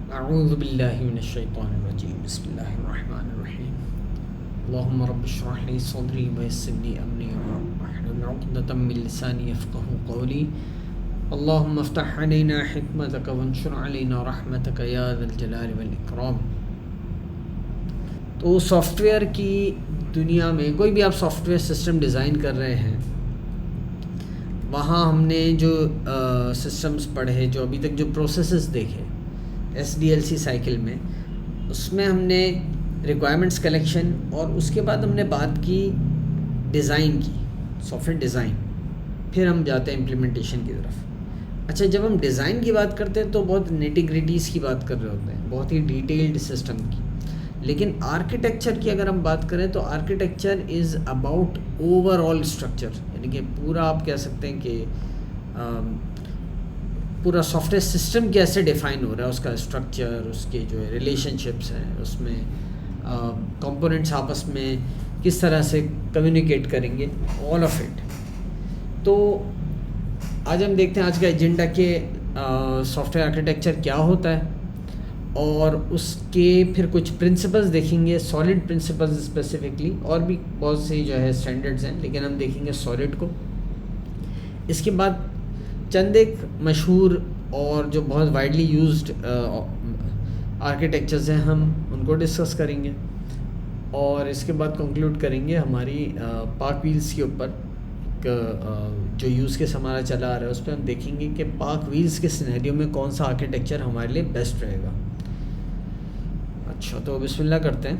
अऊज़ु बिल्लाहि मिनश्शैतानिर्रजीम बिस्मिल्लाहिर्रहमानिर्रहीम अल्लाहुम्मा रब्बि इश्रह ली सदरी व यस्सिर ली अमरी वाहलुल उक़दतम मिन लिसानी यफ़क़हू क़ौली अल्लाहुम्मा इफ़्तह अलैना हिकमतक वंशुर अलैना रहमतक या ज़ल जलाली वल इकराम। तो सॉफ्टवेयर की दुनिया में कोई भी आप सॉफ्टवेयर सिस्टम डिज़ाइन कर रहे हैं, वहाँ हमने जो सिस्टम्स पढ़े, जो अभी तक जो प्रोसेसेस देखे SDLC साइकिल में, उसमें हमने रिक्वायरमेंट्स कलेक्शन और उसके बाद हमने बात की डिज़ाइन की, सॉफ्टवेयर डिज़ाइन। फिर हम जाते हैं इम्प्लीमेंटेशन की तरफ। अच्छा, जब हम डिज़ाइन की बात करते हैं तो बहुत निटी-ग्रिटीज़ की बात कर रहे होते हैं, बहुत ही डिटेल्ड सिस्टम की। लेकिन आर्किटेक्चर की अगर हम बात करें तो architecture is about overall structure, यानी कि पूरा आप कह सकते हैं कि पूरा सॉफ्टवेयर सिस्टम कैसे डिफ़ाइन हो रहा है, उसका स्ट्रक्चर, उसके जो रिलेशनशिप्स हैं, उसमें कंपोनेंट्स आपस में किस तरह से कम्युनिकेट करेंगे, ऑल ऑफ इट। तो आज हम देखते हैं आज का एजेंडा के सॉफ्टवेयर आर्किटेक्चर क्या होता है, और उसके फिर कुछ प्रिंसिपल्स देखेंगे, सॉलिड प्रिंसिपल्स स्पेसिफिकली, और भी बहुत से जो है स्टैंडर्ड्स हैं, लेकिन हम देखेंगे सॉलिड को। इसके बाद चंद एक मशहूर और जो बहुत वाइडली यूज्ड आर्किटेक्चर्स हैं, हम उनको डिस्कस करेंगे, और इसके बाद कंक्लूड करेंगे हमारी पार्क व्हील्स के ऊपर। जो यूज़ केस हमारा चला आ रहा है उस पर हम देखेंगे कि पार्क व्हील्स के सिनेरियो में कौन सा आर्किटेक्चर हमारे लिए बेस्ट रहेगा। अच्छा, तो बिस्मिल्लाह करते हैं।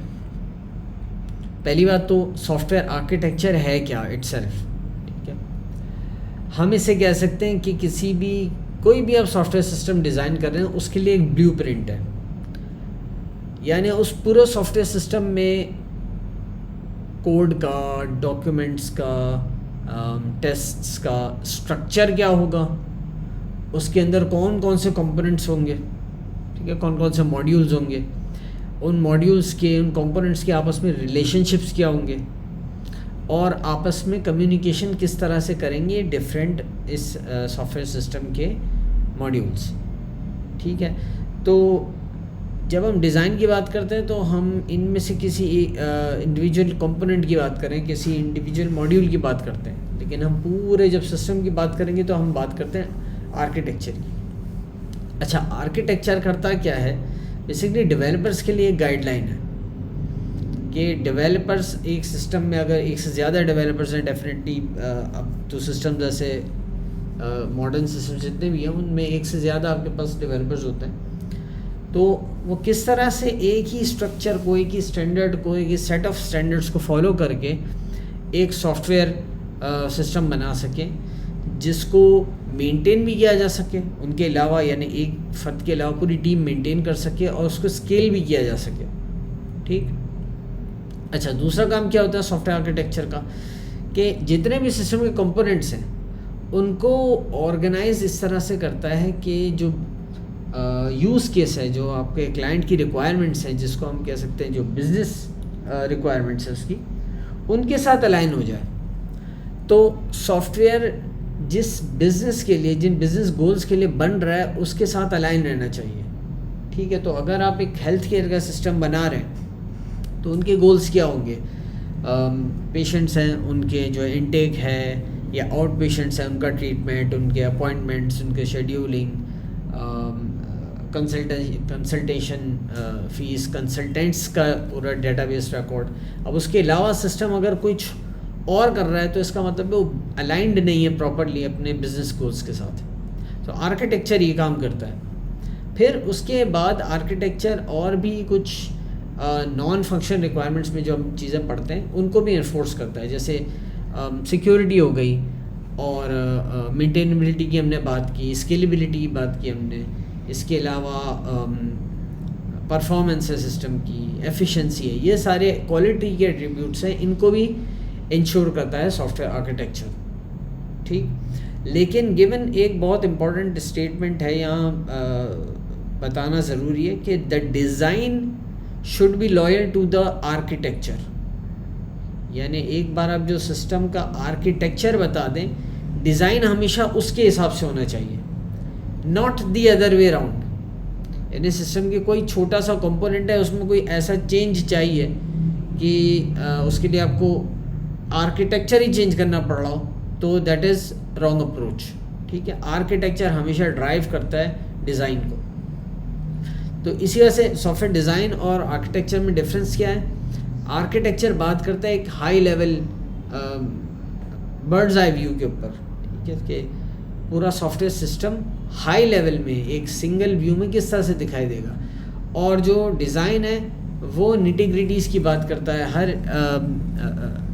पहली बात तो सॉफ्टवेयर आर्किटेक्चर है क्या इटसेल्फ। हम इसे कह सकते हैं कि कोई भी आप सॉफ्टवेयर सिस्टम डिज़ाइन कर रहे हैं उसके लिए एक ब्लूप्रिंट है, यानी उस पूरे सॉफ्टवेयर सिस्टम में कोड का, डॉक्यूमेंट्स का, टेस्ट्स का स्ट्रक्चर क्या होगा, उसके अंदर कौन कौन से कंपोनेंट्स होंगे, ठीक है, कौन कौन से मॉड्यूल्स होंगे, उन मॉड्यूल्स के, उन कंपोनेंट्स के आपस में रिलेशनशिप्स क्या होंगे, और आपस में कम्युनिकेशन किस तरह से करेंगे डिफरेंट इस सॉफ्टवेयर सिस्टम के मॉड्यूल्स। ठीक है, तो जब हम डिज़ाइन की बात करते हैं तो हम इनमें से किसी इंडिविजुअल कंपोनेंट की बात करें, किसी इंडिविजुअल मॉड्यूल की बात करते हैं, लेकिन हम पूरे जब सिस्टम की बात करेंगे तो हम बात करते हैं आर्किटेक्चर की। अच्छा, आर्किटेक्चर करता क्या है? बेसिकली डेवलपर्स के लिए एक गाइडलाइन है कि डेवलपर्स एक सिस्टम में, अगर एक से ज़्यादा डेवलपर्स हैं, डेफिनेटली अब तो सिस्टम जैसे मॉडर्न सिस्टम जितने भी हैं उनमें एक से ज़्यादा आपके पास डेवलपर्स होते हैं, तो वो किस तरह से एक ही स्ट्रक्चर को, एक ही स्टैंडर्ड को, एक ही सेट ऑफ स्टैंडर्ड्स को फॉलो करके एक सॉफ्टवेयर सिस्टम बना सकें जिसको मेंटेन भी किया जा सके उनके अलावा, यानी एक फ़र्द के अलावा पूरी टीम मेंटेन कर सके और उसको स्केल भी किया जा सके। ठीक। अच्छा, दूसरा काम क्या होता है सॉफ्टवेयर आर्किटेक्चर का, कि जितने भी सिस्टम के कंपोनेंट्स हैं उनको ऑर्गेनाइज इस तरह से करता है कि जो यूज़ केस है, जो आपके क्लाइंट की रिक्वायरमेंट्स हैं, जिसको हम कह सकते हैं जो बिज़नेस रिक्वायरमेंट्स है उसकी, उनके साथ अलाइन हो जाए। तो सॉफ्टवेयर जिस बिज़नेस के लिए, जिन बिज़नेस गोल्स के लिए बन रहा है उसके साथ अलाइन रहना चाहिए। ठीक है, तो अगर आप एक हेल्थ केयर का सिस्टम बना रहे हैं तो उनके गोल्स क्या होंगे? पेशेंट्स हैं, उनके जो इनटेक है, या आउट पेशेंट्स हैं उनका ट्रीटमेंट, उनके अपॉइंटमेंट्स, उनके शेड्यूलिंग, कंसल्टेशन फ़ीस, कंसल्टेंट्स का पूरा डेटाबेस रिकॉर्ड। अब उसके अलावा सिस्टम अगर कुछ और कर रहा है तो इसका मतलब वो अलाइंड नहीं है प्रॉपरली अपने बिजनेस गोल्स के साथ। तो आर्किटेक्चर ये काम करता है। फिर उसके बाद आर्किटेक्चर और भी कुछ नॉन फंक्शन रिक्वायरमेंट्स में जो हम चीज़ें पढ़ते हैं उनको भी इन्फोर्स करता है, जैसे सिक्योरिटी हो गई, और मेंटेनेबिलिटी की हमने बात की, स्केलेबिलिटी की बात की हमने, इसके अलावा परफॉर्मेंस है सिस्टम की, एफिशिएंसी है, ये सारे क्वालिटी के एट्रीब्यूट्स हैं, इनको भी इंश्योर करता है सॉफ्टवेयर आर्किटेक्चर। ठीक, लेकिन गिवन एक बहुत इम्पॉर्टेंट स्टेटमेंट है यहाँ बताना ज़रूरी है कि the design should be loyal to the architecture, यानी एक बार आप जो सिस्टम का आर्किटेक्चर बता दें, डिज़ाइन हमेशा उसके हिसाब से होना चाहिए, not the other way round. यानी सिस्टम के कोई छोटा सा कंपोनेंट है, उसमें कोई ऐसा चेंज चाहिए कि उसके लिए आपको आर्किटेक्चर ही चेंज करना पड़ रहा हो, तो दैट इज़ रॉन्ग अप्रोच। ठीक है, आर्किटेक्चर हमेशा ड्राइव करता है डिज़ाइन को। तो इसी वजह से सॉफ्टवेयर डिज़ाइन और आर्किटेक्चर में डिफरेंस क्या है? आर्किटेक्चर बात करता है एक high level birds eye view के ऊपर, ठीक है, कि पूरा सॉफ्टवेयर सिस्टम हाई लेवल में एक सिंगल व्यू में किस तरह से दिखाई देगा। और जो डिज़ाइन है वो निटी-ग्रिटीज़ की बात करता है,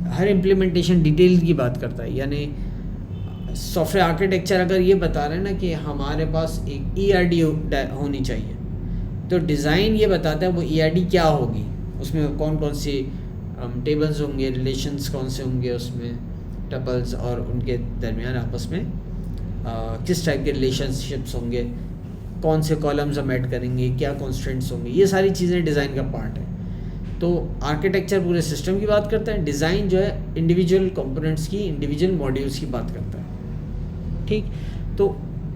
हर इम्प्लीमेंटेशन डिटेल की बात करता है। यानी सॉफ्टवेयर आर्किटेक्चर अगर ये बता रहे हैं ना कि हमारे पास एक ERD होनी चाहिए, तो डिज़ाइन ये बताता है वो ERD क्या होगी, उसमें कौन कौन सी टेबल्स होंगे, रिलेशंस कौन से होंगे उसमें, टपल्स और उनके दरमियान आपस में किस टाइप के रिलेशनशिप्स होंगे, कौन से कॉलम्स हम ऐड करेंगे, क्या कॉन्स्ट्रेंट्स होंगे, ये सारी चीज़ें डिज़ाइन का पार्ट है। तो आर्किटेक्चर पूरे सिस्टम की बात करता है, डिज़ाइन जो है इंडिविजुअल कंपोनेंट्स की, इंडिविजुअल मॉड्यूल्स की बात करता है। ठीक, तो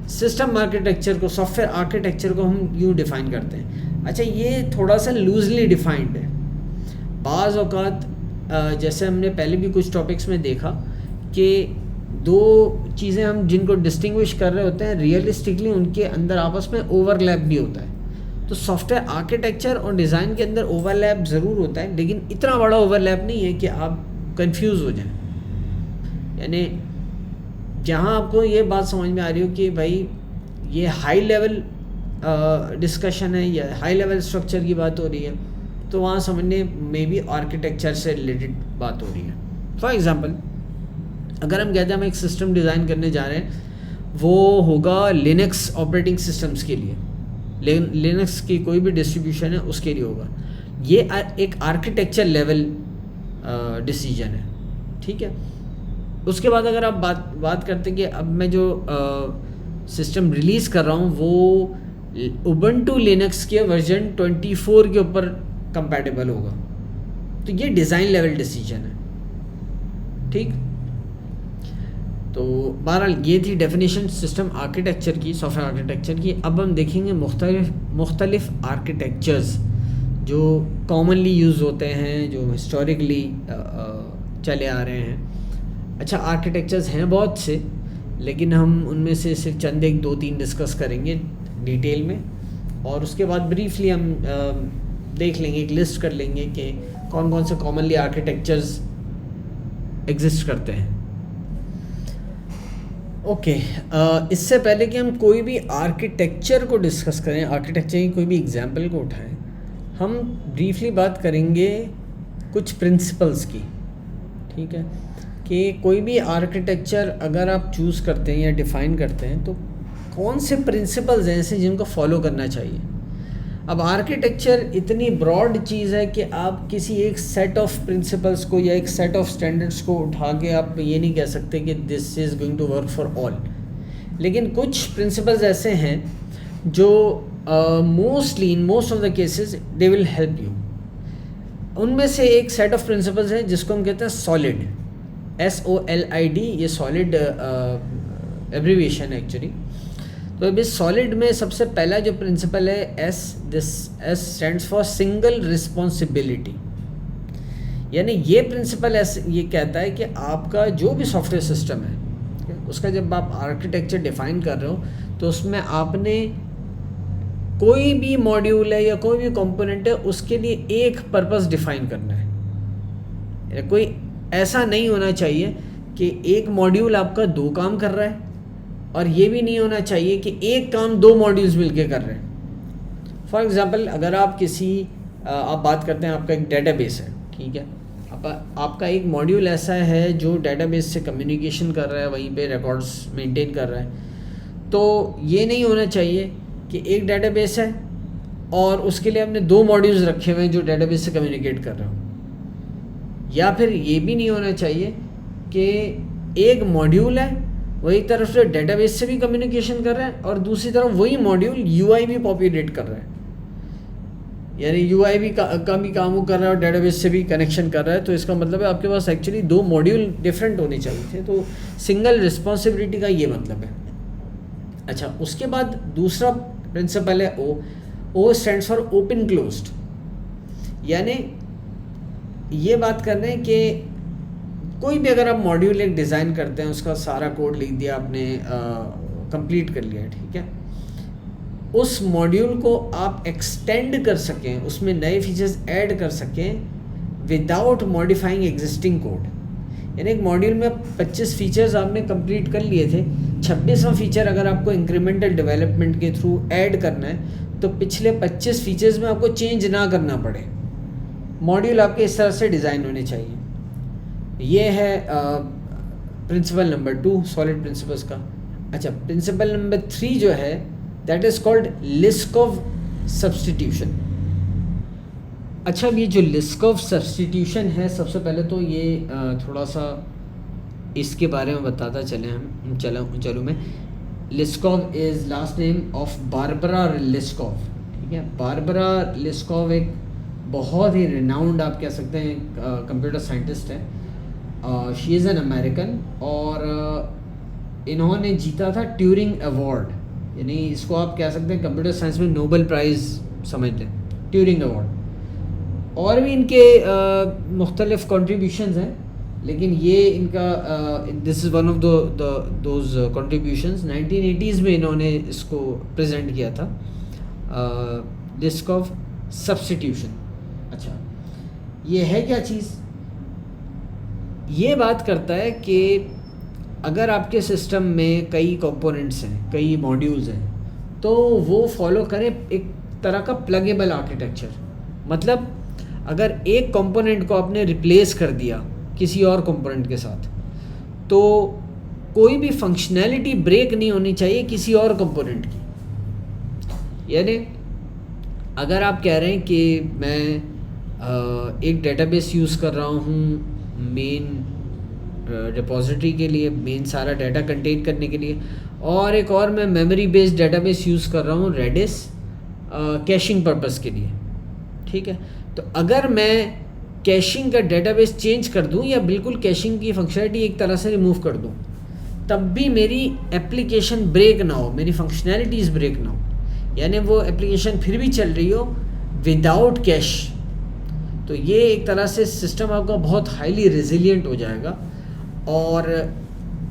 सिस्टम आर्किटेक्चर को, सॉफ्टवेयर आर्किटेक्चर को हम यूँ डिफ़ाइन करते हैं। अच्छा, ये थोड़ा सा लूजली डिफाइंड है। बाज़ औक़ात जैसे हमने पहले भी कुछ टॉपिक्स में देखा कि दो चीज़ें हम जिनको डिस्टिंग्विश कर रहे होते हैं, रियलिस्टिकली उनके अंदर आपस में ओवरलैप भी होता है। तो सॉफ्टवेयर आर्किटेक्चर और डिज़ाइन के अंदर ओवरलैप ज़रूर होता है, लेकिन इतना बड़ा ओवरलैप नहीं है कि आप कंफ्यूज हो जाएं। यानी जहाँ आपको ये बात समझ में आ रही हो कि भाई ये हाई लेवल डिस्कशन है या हाई लेवल स्ट्रक्चर की बात हो रही है, तो वहाँ समझने में भी आर्किटेक्चर से रिलेटेड बात हो रही है। फॉर एग्ज़ाम्पल, अगर हम कहते हैं हम एक सिस्टम डिज़ाइन करने जा रहे हैं, वो होगा लिनक्स ऑपरेटिंग सिस्टम्स के लिए, लिनक्स की कोई भी डिस्ट्रीब्यूशन है उसके लिए होगा, ये एक आर्किटेक्चर लेवल डिसीजन है। ठीक है, उसके बाद अगर आप बात करते हैं कि अब मैं जो सिस्टम रिलीज़ कर रहा हूँ वो उबंटू लिनक्स के वर्जन 24 के ऊपर कंपैटिबल होगा, तो ये डिज़ाइन लेवल डिसीजन है। ठीक, तो बहरहाल ये थी डेफिनेशन सिस्टम आर्किटेक्चर की, सॉफ्टवेयर आर्किटेक्चर की। अब हम देखेंगे मुख्तलिफ आर्किटेक्चर्स जो कॉमनली यूज़ होते हैं, जो हिस्टोरिकली चले आ रहे हैं। अच्छा, आर्किटेक्चर्स हैं बहुत से, लेकिन हम उनमें से सिर्फ चंद एक दो तीन डिस्कस करेंगे डिटेल में, और उसके बाद ब्रीफली हम देख लेंगे, एक लिस्ट कर लेंगे कि कौन कौन से कॉमनली आर्किटेक्चर्स एग्जिस्ट करते हैं। ओके, इससे पहले कि हम कोई भी आर्किटेक्चर को डिस्कस करें, आर्किटेक्चर की कोई भी एग्जांपल को उठाएं, हम ब्रीफली बात करेंगे कुछ प्रिंसिपल्स की। ठीक है, कि कोई भी आर्किटेक्चर अगर आप चूज़ करते हैं या डिफ़ाइन करते हैं, तो कौन से प्रिंसिपल्स हैं ऐसे जिनको फॉलो करना चाहिए। अब आर्किटेक्चर इतनी ब्रॉड चीज़ है कि आप किसी एक सेट ऑफ प्रिंसिपल्स को या एक सेट ऑफ स्टैंडर्ड्स को उठा के आप ये नहीं कह सकते कि this is going to work for all. लेकिन कुछ प्रिंसिपल्स ऐसे हैं जो mostly in most of the cases they will help you. उनमें से एक सेट ऑफ प्रिंसिपल्स है जिसको हम कहते हैं सॉलिड, SOLID, ये सॉलिड एब्रीविएशन है एक्चुअली। तो अभी सॉलिड में सबसे पहला जो प्रिंसिपल है S stands for single responsibility. यानी ये प्रिंसिपल ये कहता है कि आपका जो भी सॉफ्टवेयर सिस्टम है, उसका जब आप आर्किटेक्चर डिफाइन कर रहे हो, तो उसमें आपने कोई भी मॉड्यूल है या कोई भी कंपोनेंट है, उसके लिए एक पर्पस डिफाइन करना है। कोई ऐसा नहीं होना चाहिए कि एक मॉड्यूल आपका दो काम कर रहा है, और ये भी नहीं होना चाहिए कि एक काम दो मॉड्यूल्स मिलके कर रहे हैं। फॉर एग्जांपल, अगर आप आप बात करते हैं, आपका एक डेटाबेस है, ठीक है, आपका एक मॉड्यूल ऐसा है जो डेटाबेस से कम्युनिकेशन कर रहा है, वहीं पे रिकॉर्ड्स मेंटेन कर रहा है, तो ये नहीं होना चाहिए कि एक डेटाबेस है और उसके लिए हमने दो मॉड्यूल्स रखे हुए हैं जो डेटाबेस से कम्युनिकेट कर रहे हो। या फिर ये भी नहीं होना चाहिए कि एक मॉड्यूल है, वही तरफ से डेटाबेस से भी कम्युनिकेशन कर रहा है, और दूसरी तरफ वही मॉड्यूल UI भी पॉपुलेट कर रहा है, यानी UI भी का भी काम कर रहा है और डेटाबेस से भी कनेक्शन कर रहा है। तो इसका मतलब है आपके पास एक्चुअली दो मॉड्यूल डिफरेंट होने चाहिए थे। तो सिंगल रिस्पॉन्सिबिलिटी का ये मतलब है। अच्छा, उसके बाद दूसरा प्रिंसिपल है ओ स्टैंड्स फॉर ओपन क्लोज्ड, यानी ये बात कर रहे हैं कि कोई भी अगर आप मॉड्यूल एक डिज़ाइन करते हैं, उसका सारा कोड लिख दिया आपने, कंप्लीट कर लिया, ठीक है, उस मॉड्यूल को आप एक्सटेंड कर सकें, उसमें नए फीचर्स ऐड कर सकें विदाउट मॉडिफाइंग एग्जिस्टिंग कोड। यानी एक मॉड्यूल में 25 फीचर्स आपने कंप्लीट कर लिए थे, 26वां फीचर अगर आपको इंक्रीमेंटल डेवलपमेंट के थ्रू ऐड करना है तो पिछले 25 फीचर्स में आपको चेंज ना करना पड़े। मॉड्यूल आपके इस तरह से डिज़ाइन होने चाहिए। ये है प्रिंसिपल नंबर 2 सॉलिड प्रिंसिपल्स का। अच्छा, प्रिंसिपल नंबर 3 जो है दैट इज़ कॉल्ड लिस्कोव सब्स्टिट्यूशन। अच्छा, अब ये जो लिस्कोव सब्स्टिट्यूशन है, सबसे पहले तो ये थोड़ा सा इसके बारे में बताता चलूँ मैं। Liskov is last name of Barbara Liskov, ठीक है। बारबरा लिस्कोव एक बहुत ही रिनाउंड, आप कह सकते हैं, कंप्यूटर साइंटिस्ट है। शी इज़ एन अमेरिकन और इन्होंने जीता था ट्यूरिंग अवार्ड, यानी इसको आप कह सकते हैं कंप्यूटर साइंस में नोबेल प्राइज़ समझ लें, ट्यूरिंग अवार्ड। और भी इनके मुख्तलिफ कॉन्ट्रीब्यूशंस हैं, लेकिन ये इनका this is one of those contributions. 1980s में इन्होंने इसको प्रेजेंट किया था, लिस्कोव सब्स्टिट्यूशन। अच्छा, ये है क्या चीज़? ये बात करता है कि अगर आपके सिस्टम में कई कंपोनेंट्स हैं, कई मॉड्यूल्स हैं, तो वो फॉलो करें एक तरह का प्लगेबल आर्किटेक्चर। मतलब अगर एक कंपोनेंट को आपने रिप्लेस कर दिया किसी और कंपोनेंट के साथ, तो कोई भी फंक्शनैलिटी ब्रेक नहीं होनी चाहिए किसी और कंपोनेंट की। यानी अगर आप कह रहे हैं कि मैं एक डेटाबेस यूज़ कर रहा हूँ मेन रिपोजिटरी के लिए, मेन सारा डाटा कंटेन करने के लिए, और एक और मैं मेमोरी बेस्ड डेटाबेस यूज़ कर रहा हूँ रेडिस कैशिंग पर्पस के लिए, ठीक है। तो अगर मैं कैशिंग का डेटाबेस चेंज कर दूं या बिल्कुल कैशिंग की फंक्शनैलिटी एक तरह से रिमूव कर दूं, तब भी मेरी एप्लीकेशन ब्रेक ना हो, मेरी फंक्शनैलिटीज़ ब्रेक ना हो, यानी वो एप्लीकेशन फिर भी चल रही हो विदाउट कैश। तो ये एक तरह से सिस्टम आपका बहुत हाईली रेजिलिएंट हो जाएगा, और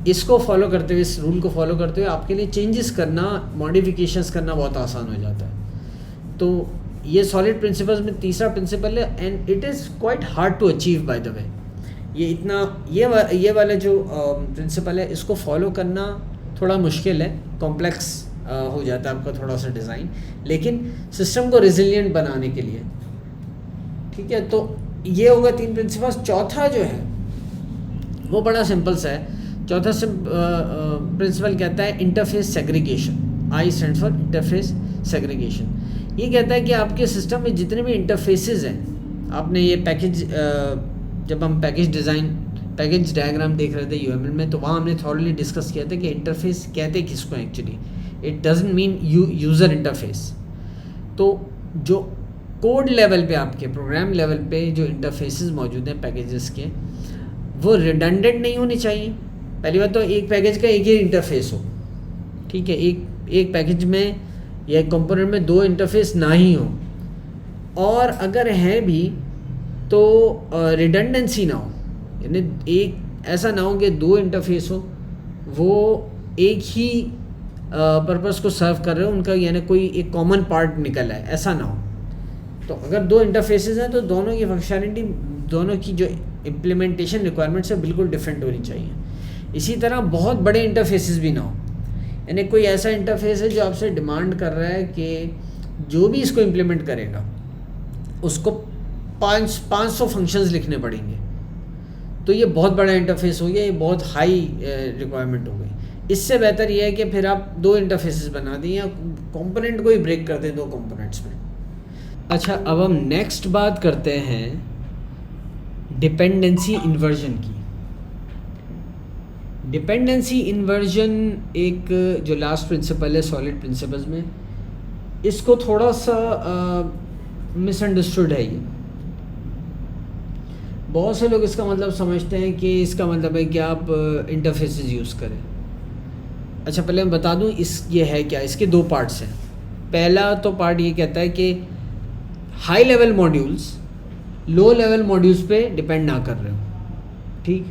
इसको फॉलो करते हुए, इस रूल को फॉलो करते हुए आपके लिए चेंजेस करना, मॉडिफिकेशंस करना बहुत आसान हो जाता है। तो ये सॉलिड प्रिंसिपल्स में तीसरा प्रिंसिपल है, and it is quite hard to achieve by the way. ये वाला जो प्रिंसिपल है, इसको फॉलो करना थोड़ा मुश्किल है, कॉम्प्लेक्स हो जाता है आपका थोड़ा सा डिज़ाइन, लेकिन सिस्टम को रेजिलिएंट बनाने के लिए, ठीक है। तो ये होगा 3 प्रिंसिपल्स। चौथा जो है वो बड़ा सिंपल सा है। चौथा प्रिंसिपल कहता है interface segregation. I stand for interface segregation. ये कहता है कि आपके सिस्टम में जितने भी इंटरफेसेस हैं, आपने ये पैकेज, जब हम पैकेज डायग्राम देख रहे थे यूएमएल में, तो वहाँ हमने थॉरली डिस्कस किया था कि इंटरफेस कहते किसको actually, it doesn't mean user interface. तो जो कोड लेवल पे, आपके प्रोग्राम लेवल पे जो इंटरफेसेस मौजूद हैं पैकेजेस के, वो रिडंडेंट नहीं होने चाहिए। पहली बात तो एक पैकेज का एक ही इंटरफेस हो, ठीक है। एक पैकेज में या एक कंपोनेंट में 2 इंटरफेस ना ही हो, और अगर है भी तो रिडंडेंसी ना हो, यानी एक ऐसा ना हो कि 2 इंटरफेस हो, वो एक ही पर्पस को सर्व कर रहे हो, उनका यानी कोई एक कॉमन पार्ट निकल है, ऐसा ना हो। तो अगर 2 इंटरफेसेस हैं तो दोनों की फंक्शनैलिटी, दोनों की जो इम्प्लीमेंटेशन रिक्वायरमेंट्स है बिल्कुल डिफरेंट होनी चाहिए। इसी तरह बहुत बड़े इंटरफेसेस भी ना हो, यानी कोई ऐसा इंटरफेस है जो आपसे डिमांड कर रहा है कि जो भी इसको इम्प्लीमेंट करेगा उसको 500 फंक्शंस लिखने पड़ेंगे, तो ये बहुत बड़ा इंटरफेस हो गया, ये बहुत हाई रिक्वायरमेंट हो गई। इससे बेहतर ये है कि फिर आप 2 इंटरफेसेस बना दें या कंपोनेंट को ही ब्रेक कर दें 2 कंपोनेंट्स में। अच्छा, अब हम नेक्स्ट बात करते हैं डिपेंडेंसी इन्वर्जन की। डिपेंडेंसी इन्वर्जन एक जो लास्ट प्रिंसिपल है सॉलिड प्रिंसिपल्स में, इसको थोड़ा सा मिसअंडरस्टूड है। ये बहुत से लोग इसका मतलब समझते हैं कि इसका मतलब है कि आप इंटरफेसेस यूज़ करें। अच्छा, पहले मैं बता दूं ये है क्या। इसके 2 पार्ट्स हैं। पहला तो पार्ट ये कहता है कि high level modules low level modules पे डिपेंड ना कर रहे हो। ठीक,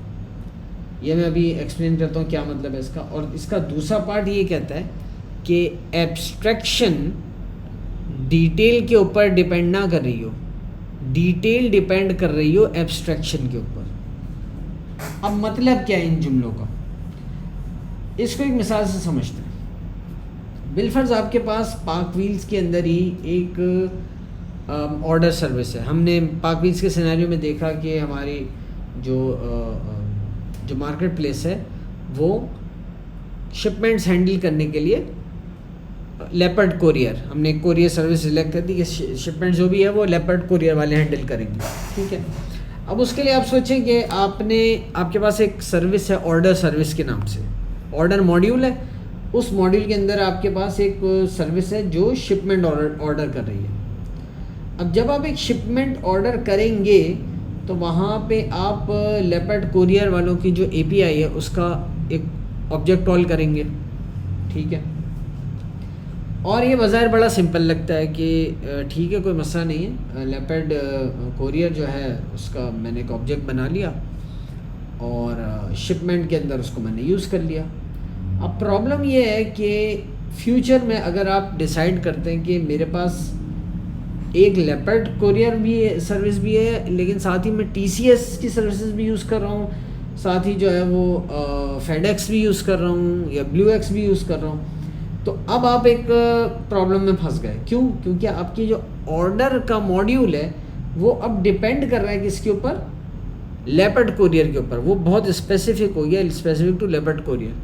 ये मैं अभी एक्सप्लेन करता हूँ क्या मतलब है इसका। और इसका दूसरा पार्ट ये कहता है कि एब्स्ट्रैक्शन डिटेल के ऊपर डिपेंड ना कर रही हो, डिटेल डिपेंड कर रही हो एब्स्ट्रैक्शन के ऊपर। अब मतलब क्या है इन जुमलों का, इसको एक मिसाल से समझते हैं। बिलफर्ज आपके पास पाक व्हील्स के अंदर ही एक ऑर्डर सर्विस है। हमने पाक व्हील्स के सिनेरियो में देखा कि हमारी जो मार्केट प्लेस है वो शिपमेंट्स हैंडल करने के लिए लेपर्ड कोरियर, हमने एक कोरियर सर्विस सिलेक्ट कर दी कि शिपमेंट जो भी है वो लेपर्ड कोरियर वाले हैंडल करेंगे। ठीक है, अब उसके लिए आप सोचें कि आपके पास एक सर्विस है ऑर्डर सर्विस के नाम से, ऑर्डर मॉड्यूल है। उस मॉड्यूल के अंदर आपके पास एक सर्विस है जो शिपमेंट ऑर्डर कर रही है। अब जब आप एक शिपमेंट ऑर्डर करेंगे तो वहाँ पे आप लेपर्ड कोरियर वालों की जो एपीआई है उसका एक ऑब्जेक्ट कॉल करेंगे। ठीक है, और ये बाज़ाहिर बड़ा सिंपल लगता है कि ठीक है कोई मसला नहीं है, लेपर्ड कोरियर जो है उसका मैंने एक ऑब्जेक्ट बना लिया और शिपमेंट के अंदर उसको मैंने यूज़ कर लिया। अब प्रॉब्लम ये है कि फ्यूचर में अगर आप डिसाइड करते हैं कि मेरे पास एक लेपर्ड कोरियर भी सर्विस भी है लेकिन साथ ही मैं टीसीएस की सर्विसेज भी यूज़ कर रहा हूँ, साथ ही जो है वो फेडेक्स भी यूज़ कर रहा हूँ या ब्लू एक्स भी यूज़ कर रहा हूँ, तो अब आप एक प्रॉब्लम में फंस गए। क्यों? क्योंकि आपकी जो ऑर्डर का मॉड्यूल है वो अब डिपेंड कर रहा है किसके ऊपर, लेपर्ड कोरियर के ऊपर। वो बहुत स्पेसिफिक हो गया, स्पेसिफिक टू लेपर्ड कोरियर।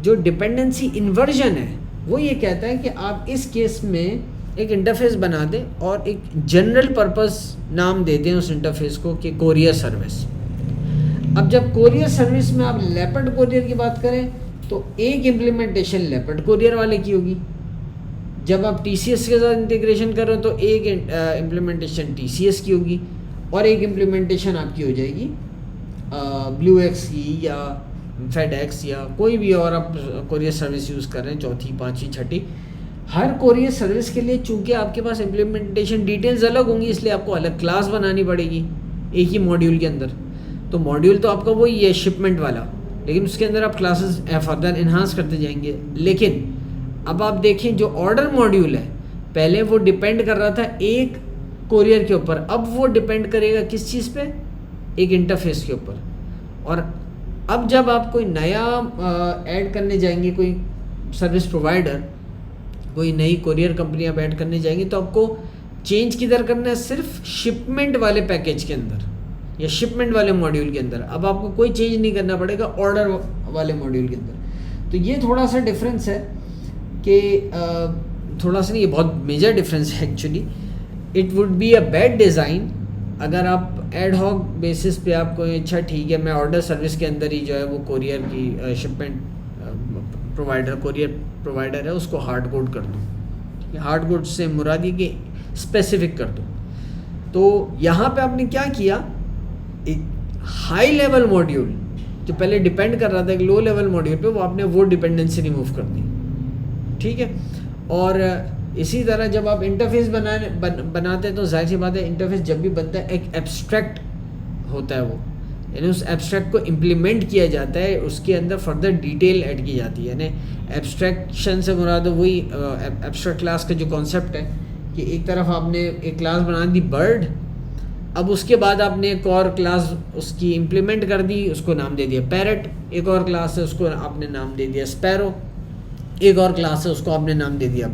जो डिपेंडेंसी इन्वर्जन है वो ये कहता है कि आप इस केस में एक इंटरफेस बना दें और एक जनरल पर्पस नाम दे दें उस इंटरफेस को कि कोरियर सर्विस। अब जब कोरियर सर्विस में आप लेपर्ड कोरियर की बात करें तो एक इम्प्लीमेंटेशन लेपर्ड कोरियर वाले की होगी, जब आप टीसीएस के साथ इंटीग्रेशन कर रहे हो तो एक इम्प्लीमेंटेशन टीसीएस की होगी और एक इम्प्लीमेंटेशन आपकी हो जाएगी ब्लू एक्स की या फेडेक्स या कोई भी और आप कोरियर सर्विस यूज़ कर रहे हैं, चौथी, पाँचवीं, छठी। हर कोरियर सर्विस के लिए चूंकि आपके पास इम्प्लीमेंटेशन डिटेल्स अलग होंगी इसलिए आपको अलग क्लास बनानी पड़ेगी एक ही मॉड्यूल के अंदर। तो मॉड्यूल तो आपका वही है शिपमेंट वाला, लेकिन उसके अंदर आप क्लासेस फर्दर इन्हांस करते जाएंगे। लेकिन अब आप देखें जो ऑर्डर मॉड्यूल है पहले वो डिपेंड कर रहा था एक कोरियर के ऊपर, अब वो डिपेंड करेगा किस चीज़ पे, एक इंटरफेस के ऊपर। और अब जब आप कोई नया ऐड करने जाएंगे, कोई सर्विस प्रोवाइडर, कोई नई कोरियर कंपनी आप ऐड करने जाएंगे तो आपको चेंज किधर करना है, सिर्फ शिपमेंट वाले पैकेज के अंदर या शिपमेंट वाले मॉड्यूल के अंदर। अब आपको कोई चेंज नहीं करना पड़ेगा ऑर्डर वाले मॉड्यूल के अंदर। तो ये थोड़ा सा डिफरेंस है कि थोड़ा सा नहीं, ये बहुत मेजर डिफरेंस है actually. It would be a bad design अगर आप एड हॉक बेसिस पे आपको अच्छा ठीक है मैं ऑर्डर सर्विस के अंदर ही जो है वो कोरियर की शिपमेंट प्रोवाइडर, कोरियर प्रोवाइडर है उसको हार्ड कोड कर दूँ। हार्ड कोड से मुराद ये कि स्पेसिफिक कर दूँ। तो यहाँ पे आपने क्या किया, एक हाई लेवल मॉड्यूल जो पहले डिपेंड कर रहा था एक लो लेवल मॉड्यूल पे, वो आपने वो डिपेंडेंसी रिमूव कर दी। ठीक है, और इसी तरह जब आप इंटरफेस बनाते हैं तो जाहिर सी बात है इंटरफेस जब भी बनता है एक एब्स्ट्रैक्ट होता है वो, यानी उस एब्स्ट्रैक्ट को इम्प्लीमेंट किया जाता है, उसके अंदर फर्दर डिटेल ऐड की जाती है। यानी एब्स्ट्रैक्शन से मुराद वही एब्स्ट्रैक्ट क्लास का जो कॉन्सेप्ट है कि एक तरफ आपने एक क्लास बना दी बर्ड, अब उसके बाद आपने एक और क्लास उसकी इम्प्लीमेंट कर दी, उसको नाम दे दिया पैरट। एक और क्लास है उसको आपने नाम दे दिया स्पैरो। एक और क्लास है उसको आपने नाम दे दिया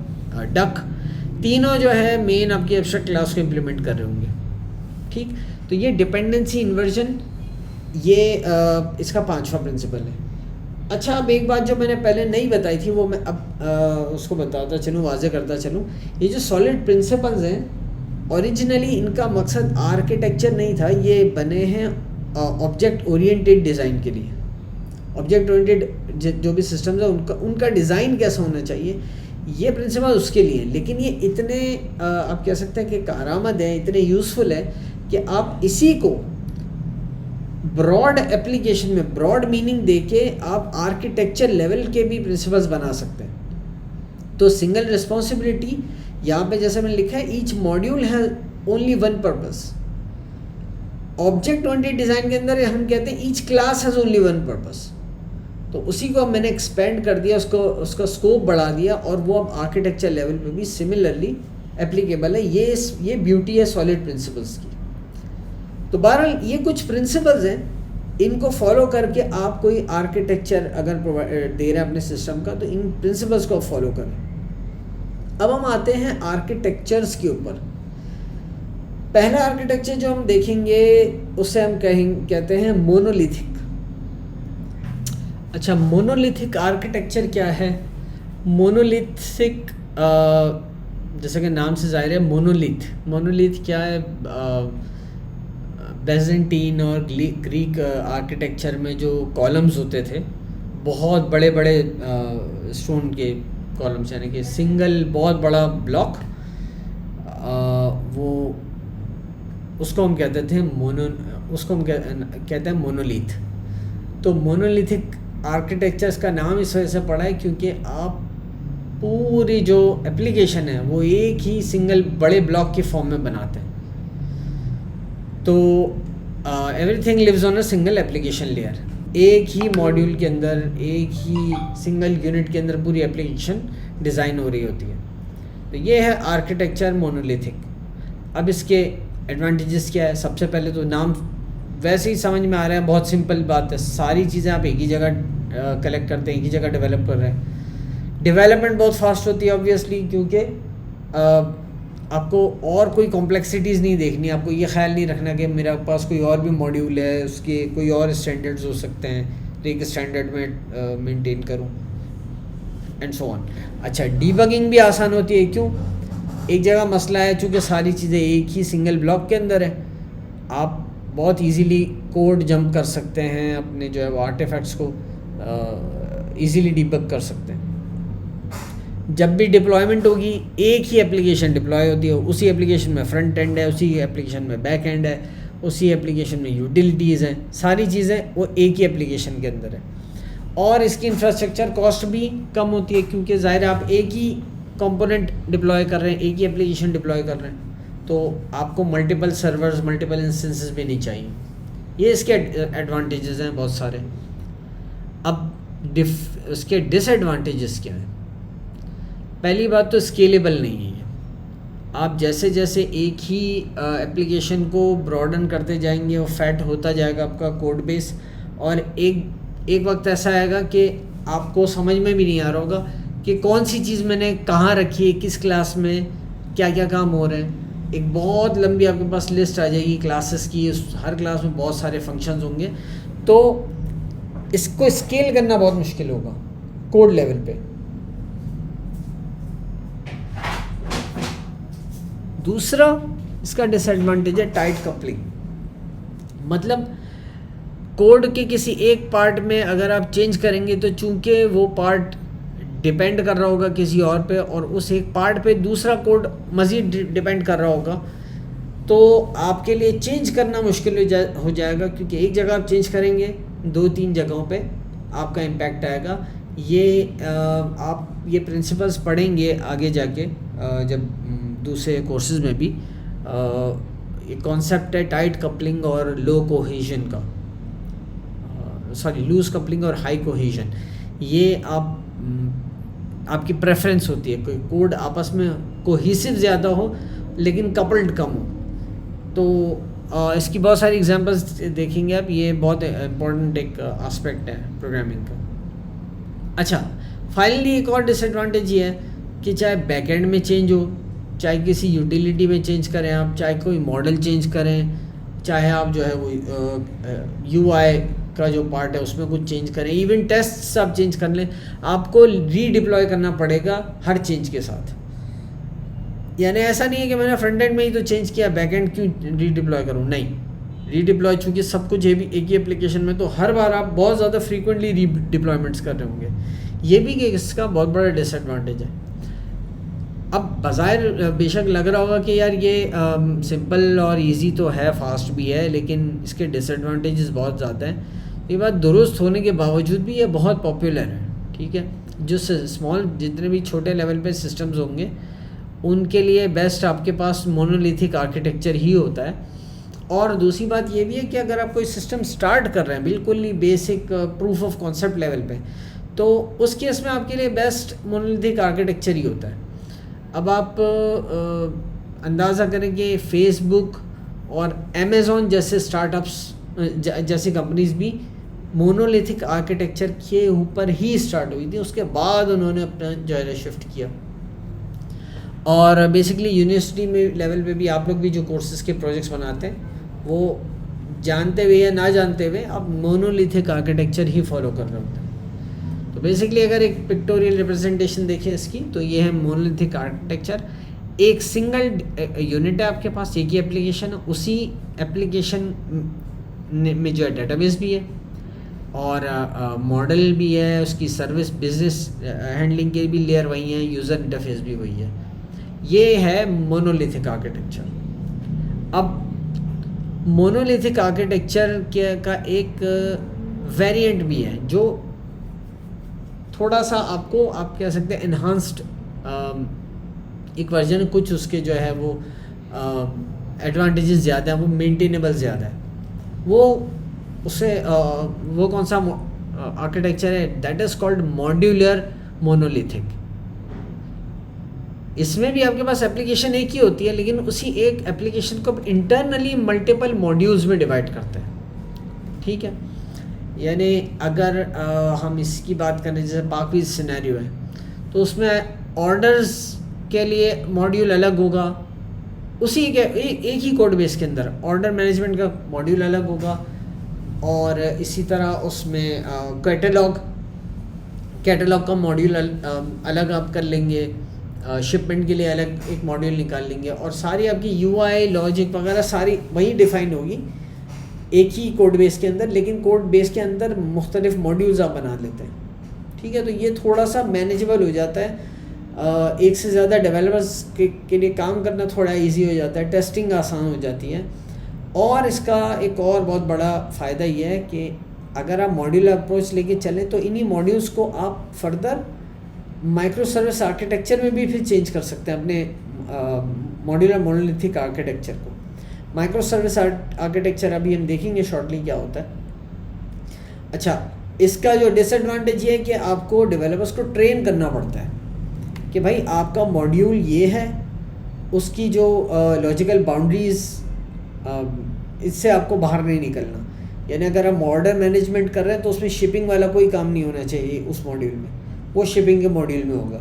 डक। तीनों जो है मेन आपकी एब्स्ट्रैक्ट क्लास को इम्प्लीमेंट कर रहे होंगे। ठीक, तो ये डिपेंडेंसी इन्वर्जन ये इसका पांचवा प्रिंसिपल है। अच्छा, अब एक बात जो मैंने पहले नहीं बताई थी वो मैं अब उसको बताता चलूँ, वाजे करता चलूँ। ये जो सॉलिड प्रिंसिपल्स हैं ओरिजिनली इनका मकसद आर्किटेक्चर नहीं था, ये बने हैं ऑब्जेक्ट ओरिएंटेड डिज़ाइन के लिए। ऑब्जेक्ट ओरिएंटेड जो भी सिस्टम्स है उनका डिज़ाइन कैसा होना चाहिए, ये प्रिंसिपल उसके लिए। लेकिन ये इतने आप कह सकते हैं कि कारआमद है, इतने यूज़फुल है कि आप इसी को ब्रॉड एप्लीकेशन में ब्रॉड मीनिंग देके आप आर्किटेक्चर लेवल के भी प्रिंसिपल्स बना सकते हैं। तो सिंगल रिस्पॉन्सिबिलिटी यहाँ पे जैसे मैंने लिखा है, each module has only one purpose. Object oriented design के अंदर हम कहते हैं each class has only one purpose. तो उसी को अब मैंने एक्सपेंड कर दिया, उसका स्कोप बढ़ा दिया, और वो अब आर्किटेक्चर लेवल पे भी सिमिलरली एप्लीकेबल है। ये ब्यूटी है सॉलिड प्रिंसिपल्स की। तो बहरहाल ये कुछ प्रिंसिपल्स हैं, इनको फॉलो करके आप कोई आर्किटेक्चर अगर दे रहे हैं अपने सिस्टम का, तो इन प्रिंसिपल्स को आप फॉलो करें। अब हम आते हैं आर्किटेक्चर्स के ऊपर। पहला आर्किटेक्चर जो हम देखेंगे उससे हम कहते हैं मोनोलिथिक। अच्छा, मोनोलिथिक आर्किटेक्चर क्या है? मोनोलिथिक जैसे कि नाम से जाहिर है, मोनोलिथ क्या है? बेजेंटीन और ग्रीक आर्किटेक्चर में जो कॉलम्स होते थे, बहुत बड़े बड़े स्टोन के कॉलम्स, यानी कि सिंगल बहुत बड़ा ब्लॉक, वो उसको हम कहते थे उसको हम कहते हैं मोनोलिथ। तो मोनोलिथिक आर्किटेक्चर्स का नाम इस वजह से पड़ा है क्योंकि आप पूरी जो एप्लीकेशन है वो एक ही सिंगल बड़े ब्लॉक के फॉर्म में बनाते हैं। तो everything lives on a single application layer. एक ही मॉड्यूल के अंदर, एक ही सिंगल यूनिट के अंदर पूरी एप्लीकेशन डिज़ाइन हो रही होती है। तो ये है आर्किटेक्चर मोनोलिथिक। अब इसके एडवांटेजेस क्या है? सबसे पहले तो नाम वैसे ही समझ में आ रहा है, बहुत सिंपल बात है, सारी चीज़ें आप एक ही जगह कलेक्ट करते हैं, एक ही जगह डेवलप कर रहे हैं। डेवलपमेंट बहुत फास्ट होती है ऑब्वियसली, क्योंकि आपको और कोई कॉम्प्लेक्सिटीज़ नहीं देखनी, आपको ये ख्याल नहीं रखना कि मेरे पास कोई और भी मॉड्यूल है, उसके कोई और स्टैंडर्ड्स हो सकते हैं, तो एक स्टैंडर्ड में मेंटेन करूं एंड सो ऑन। अच्छा, डीबगिंग भी आसान होती है। क्यों? एक जगह मसला है, चूँकि सारी चीज़ें एक ही सिंगल ब्लॉक के अंदर है, आप बहुत इजीली कोड जंप कर सकते हैं, अपने जो है वो आर्टिफैक्ट्स को इजीली डिबग कर सकते हैं। जब भी डिप्लॉयमेंट होगी, एक ही एप्लीकेशन डिप्लॉय होती है, उसी एप्लीकेशन में फ्रंट एंड है, उसी एप्लीकेशन में बैक एंड है, उसी एप्लीकेशन में यूटिलिटीज़ हैं, सारी चीज़ें वो एक ही एप्लीकेशन के अंदर है। और इसकी इंफ्रास्ट्रक्चर कॉस्ट भी कम होती है, क्योंकि ज़ाहिर आप एक ही कंपोनेंट डिप्लॉय कर रहे हैं, एक ही एप्लीकेशन डिप्लॉय कर रहे हैं, तो आपको मल्टीपल सर्वर्स, मल्टीपल इंस्टेंसेस भी नहीं चाहिए। ये इसके एडवांटेजेस हैं बहुत सारे। अब इसके डिसएडवांटेजेस क्या हैं? पहली बात तो स्केलेबल नहीं है। आप जैसे जैसे एक ही एप्लीकेशन को ब्रॉडन करते जाएंगे, वो फैट होता जाएगा आपका कोड बेस, और एक वक्त ऐसा आएगा कि आपको समझ में भी नहीं आ रहा होगा कि कौन सी चीज़ मैंने कहाँ रखी है, किस क्लास में क्या क्या काम हो रहे हैं। एक बहुत लंबी आपके पास लिस्ट आ जाएगी क्लासेस की, हर क्लास में बहुत सारे फंक्शंस होंगे, तो इसको स्केल करना बहुत मुश्किल होगा कोड लेवल पे। दूसरा इसका डिसएडवांटेज है टाइट कपलिंग। मतलब कोड के किसी एक पार्ट में अगर आप चेंज करेंगे, तो चूंकि वो पार्ट डिपेंड कर रहा होगा किसी और पे, और उस एक पार्ट पे दूसरा कोड मज़ीद डिपेंड कर रहा होगा, तो आपके लिए चेंज करना मुश्किल हो जाएगा, क्योंकि एक जगह आप चेंज करेंगे, 2-3 जगहों पे आपका इम्पैक्ट आएगा। आप ये प्रिंसिपल्स पढ़ेंगे आगे जाके, जब दूसरे कोर्सेज में भी एक कॉन्सेप्ट है टाइट कपलिंग और लो कोहेजन का, लूज कपलिंग और हाई कोहेजन। ये आपकी प्रेफरेंस होती है, कोई कोड आपस में कोहेसिव ज़्यादा हो लेकिन कपल्ड कम हो। तो इसकी बहुत सारी एग्जांपल्स देखेंगे आप, ये बहुत इम्पोर्टेंट एक एस्पेक्ट है प्रोग्रामिंग का। अच्छा, फाइनली एक और डिसएडवांटेज ये है कि चाहे बैकएंड में चेंज हो, चाहे किसी यूटिलिटी में चेंज करें आप, चाहे कोई मॉडल चेंज करें, चाहे आप जो है वो यूआई का जो पार्ट है उसमें कुछ चेंज करें, इवन टेस्ट आप चेंज कर लें, आपको रीडिप्लॉय करना पड़ेगा हर चेंज के साथ। यानी ऐसा नहीं है कि मैंने फ्रंट एंड में ही तो चेंज किया, बैक एंड क्यों रीडिप्लॉय करूँ? नहीं, रीडिप्लॉय चूँकि सब कुछ एक ही एप्लीकेशन में, तो हर बार आप बहुत ज़्यादा फ्रीक्वेंटली रीडिप्लॉयमेंट्स कर रहे होंगे। ये भी इसका बहुत बड़ा डिसएडवांटेज है। अब बाज़ाहिर बेशक लग रहा होगा कि यार ये सिंपल और इजी तो है, फास्ट भी है, लेकिन इसके डिसएडवांटेजेस बहुत ज़्यादा हैं। ये बात दुरुस्त होने के बावजूद भी ये बहुत पॉपुलर है, ठीक है। जो स्मॉल जितने भी छोटे लेवल पे सिस्टम्स होंगे उनके लिए बेस्ट आपके पास मोनोलिथिक आर्किटेक्चर ही होता है। और दूसरी बात ये भी है कि अगर आप कोई सिस्टम स्टार्ट कर रहे हैं बिल्कुल ही basic proof of concept level पे, तो उस केस में आपके लिए बेस्ट मोनोलिथिक आर्किटेक्चर ही होता है। अब आप अंदाज़ा करें कि फेसबुक और अमेज़ॉन जैसे स्टार्टअप्स जैसी कंपनीज भी मोनोलिथिक आर्किटेक्चर के ऊपर ही स्टार्ट हुई थी, उसके बाद उन्होंने अपना जो है शिफ्ट किया। और बेसिकली यूनिवर्सिटी में लेवल पे भी आप लोग भी जो कोर्सेज़ के प्रोजेक्ट्स बनाते हैं वो जानते हुए या ना जानते हुए आप मोनोलिथिक आर्किटेक्चर ही फॉलो कर रहे होते हैं। तो बेसिकली अगर एक पिक्टोरियल रिप्रेजेंटेशन देखें इसकी, तो ये है मोनोलिथिक आर्किटेक्चर। एक सिंगल यूनिट है आपके पास, एक ही एप्लीकेशन है, उसी एप्लीकेशन में जो है डेटाबेस भी है और मॉडल भी है, उसकी सर्विस बिजनेस हैंडलिंग के भी लेयर वही है, यूज़र इंटरफेस भी वही है। ये है मोनोलिथिक आर्किटेक्चर। अब मोनोलिथिक आर्किटेक्चर का एक वेरिएंट भी है जो थोड़ा सा आपको आप कह सकते हैं एनहांस्ड एक वर्जन, कुछ उसके जो है वो एडवांटेजेस ज़्यादा हैं, वो मेंटेनेबल ज़्यादा है। वो उससे वो कौन सा आर्किटेक्चर है, that is called modular monolithic. इसमें भी आपके पास एप्लीकेशन एक ही होती है, लेकिन उसी एक एप्लीकेशन को इंटरनली मल्टीपल मॉड्यूल्स में डिवाइड करते हैं। ठीक है, यानी अगर हम इसकी बात करें जैसे पाकवीज सिनेरियो है, तो उसमें ऑर्डर्स के लिए मॉड्यूल अलग होगा, उसी के एक ही कोड बेस के अंदर ऑर्डर मैनेजमेंट का मॉड्यूल अलग होगा। और इसी तरह उसमें कैटलॉग का मॉड्यूल अलग आप कर लेंगे, शिपमेंट के लिए अलग एक मॉड्यूल निकाल लेंगे, और सारी आपकी यूआई लॉजिक वगैरह सारी वही डिफाइन होगी एक ही कोड बेस के अंदर, लेकिन कोड बेस के अंदर मुख्तलिफ मॉड्यूल्स आप बना लेते हैं। ठीक है, तो ये थोड़ा सा मैनेजेबल हो जाता है, एक से ज़्यादा डेवलपर्स के लिए काम करना थोड़ा इजी हो जाता है, टेस्टिंग आसान हो जाती है। और इसका एक और बहुत बड़ा फ़ायदा ये है कि अगर आप मॉड्यूलर अप्रोच लेके चलें तो इन्हीं मॉड्यूल्स को आप फर्दर माइक्रो सर्विस आर्किटेक्चर में भी फिर चेंज कर सकते हैं अपने मॉड्यूलर मोनोलिथिक आर्किटेक्चर को। माइक्रो सर्विस आर्किटेक्चर अभी हम देखेंगे शॉर्टली क्या होता है। अच्छा, इसका जो डिसएडवांटेज ये है कि आपको डेवलपर्स को ट्रेन करना पड़ता है कि भाई आपका मॉड्यूल ये है, उसकी जो लॉजिकल बाउंड्रीज इससे आपको बाहर नहीं निकलना। यानी अगर हम ऑर्डर मैनेजमेंट कर रहे हैं तो उसमें शिपिंग वाला कोई काम नहीं होना चाहिए उस मॉड्यूल में, वो शिपिंग के मॉड्यूल में होगा।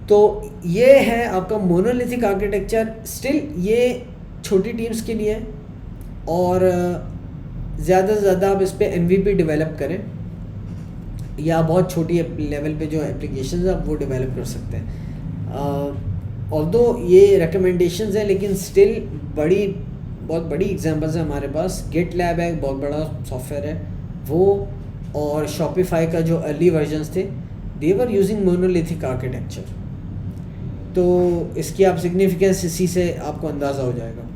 तो ये है आपका मोनोलिथिक आर्किटेक्चर। स्टिल ये छोटी टीम्स के लिए है और ज़्यादा से ज़्यादा आप इस पर MVP डेवलप करें या बहुत छोटी लेवल पे जो एप्लीकेशंस आप वो डेवलप कर सकते हैं। ऑल्दो ये रिकमेंडेशंस हैं, लेकिन स्टिल बहुत बड़ी एग्जांपल्स हैं हमारे पास। GitLab है, बहुत बड़ा सॉफ्टवेयर है वो, और शॉपिफाई का जो अर्ली वर्जन्स थे दे वर यूजिंग मोनोलिथिक आर्किटेक्चर। तो इसकी आप सिग्निफिकेंस इसी से आपको अंदाज़ा हो जाएगा।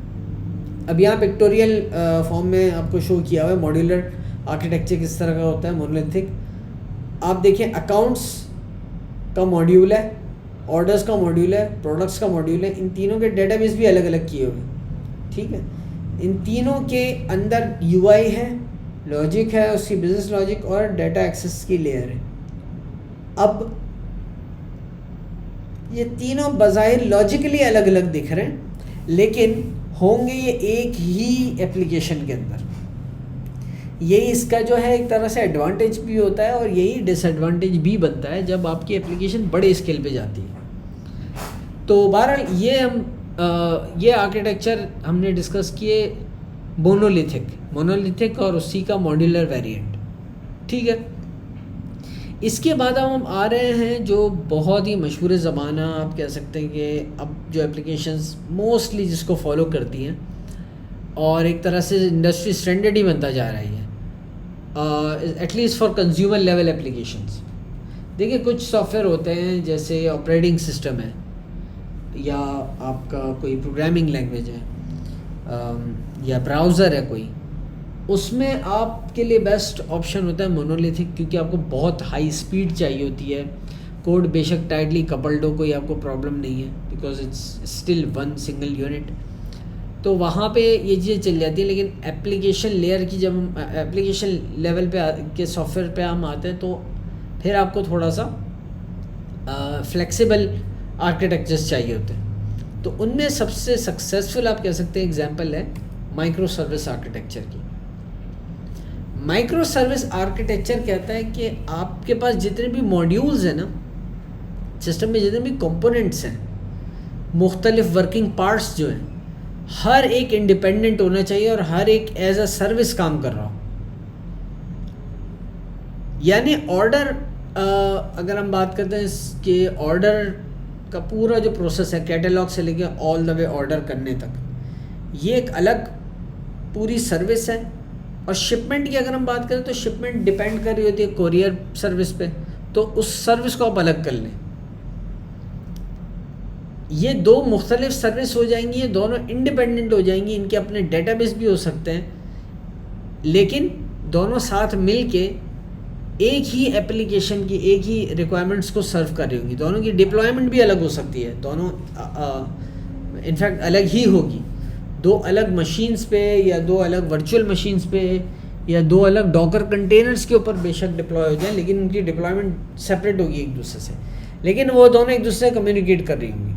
अब यहाँ पिक्टोरियल फॉर्म में आपको शो किया हुआ है मॉड्यूलर आर्किटेक्चर किस तरह का होता है मोनोलिथिक। आप देखें, अकाउंट्स का मॉड्यूल है, ऑर्डर्स का मॉड्यूल है, प्रोडक्ट्स का मॉड्यूल है। इन तीनों के डेटाबेस भी अलग अलग किए हुए हैं। ठीक है, इन तीनों के अंदर UI है, लॉजिक है, उसकी बिजनेस लॉजिक और डाटा एक्सेस की लेयर है। अब ये तीनों बज़ाहिर लॉजिकली अलग अलग दिख रहे हैं, लेकिन होंगे ये एक ही एप्लीकेशन के अंदर। यही इसका जो है एक तरह से एडवांटेज भी होता है और यही डिसएडवांटेज भी बनता है जब आपकी एप्लीकेशन बड़े स्केल पे जाती है। तो बहरहाल ये आर्किटेक्चर हमने डिस्कस किए मोनोलिथिक और उसी का मॉड्यूलर वेरिएंट। ठीक है, इसके बाद हम आ रहे हैं जो बहुत ही मशहूर ज़माना आप कह सकते हैं कि अब जो एप्लीकेशंस मोस्टली जिसको फॉलो करती हैं और एक तरह से इंडस्ट्री स्टैंडर्ड ही बनता जा रही है, at least for consumer level applications. देखिए, कुछ सॉफ्टवेयर होते हैं जैसे ऑपरेटिंग सिस्टम है या आपका कोई प्रोग्रामिंग लैंग्वेज है या ब्राउज़र है कोई, उसमें आपके लिए बेस्ट ऑप्शन होता है मोनोलिथिक, क्योंकि आपको बहुत हाई स्पीड चाहिए होती है। कोड बेशक टाइटली कपल्ड हो, कोई आपको प्रॉब्लम नहीं है, because it's still one single unit, तो वहाँ पे ये चीज़ें चल जाती हैं। लेकिन एप्लीकेशन लेयर की जब हम एप्लीकेशन लेवल पे के सॉफ्टवेयर पे हम आते हैं, तो फिर आपको थोड़ा सा फ्लेक्सिबल आर्किटेक्चर्स चाहिए होते हैं। तो उनमें सबसे सक्सेसफुल आप कह सकते हैं एग्जांपल है माइक्रो सर्विस आर्किटेक्चर की। माइक्रो सर्विस आर्किटेक्चर कहता है कि आपके पास जितने भी मॉड्यूल्स हैं ना सिस्टम में, जितने भी कंपोनेंट्स हैं, मुख्तलिफ वर्किंग पार्ट्स जो हैं, हर एक इंडिपेंडेंट होना चाहिए और हर एक एज अ सर्विस काम कर रहा हो। यानी ऑर्डर, अगर हम बात करते हैं इसके ऑर्डर का पूरा जो प्रोसेस है, कैटलॉग से लेके ऑल द वे ऑर्डर करने तक, ये एक अलग पूरी सर्विस है। और शिपमेंट की अगर हम बात करें तो शिपमेंट डिपेंड कर रही होती है कोरियर सर्विस पे, तो उस सर्विस को आप अलग कर लें। ये दो मुख्तलिफ सर्विस हो जाएंगी, ये दोनों इंडिपेंडेंट हो जाएंगी, इनके अपने डेटाबेस भी हो सकते हैं, लेकिन दोनों साथ मिल के एक ही एप्लीकेशन की एक ही रिक्वायरमेंट्स को सर्व कर रही होंगी। दोनों की डिप्लॉयमेंट भी अलग हो सकती है, दोनों इनफैक्ट अलग ही होगी। दो अलग मशीन्स पे या दो अलग वर्चुअल मशीन्स पे या दो अलग डॉकर कंटेनर्स के ऊपर बेशक डिप्लॉय हो जाए, लेकिन उनकी डिप्लॉयमेंट सेपरेट होगी एक दूसरे से, लेकिन वो दोनों एक दूसरे से कम्युनिकेट कर रही होंगी।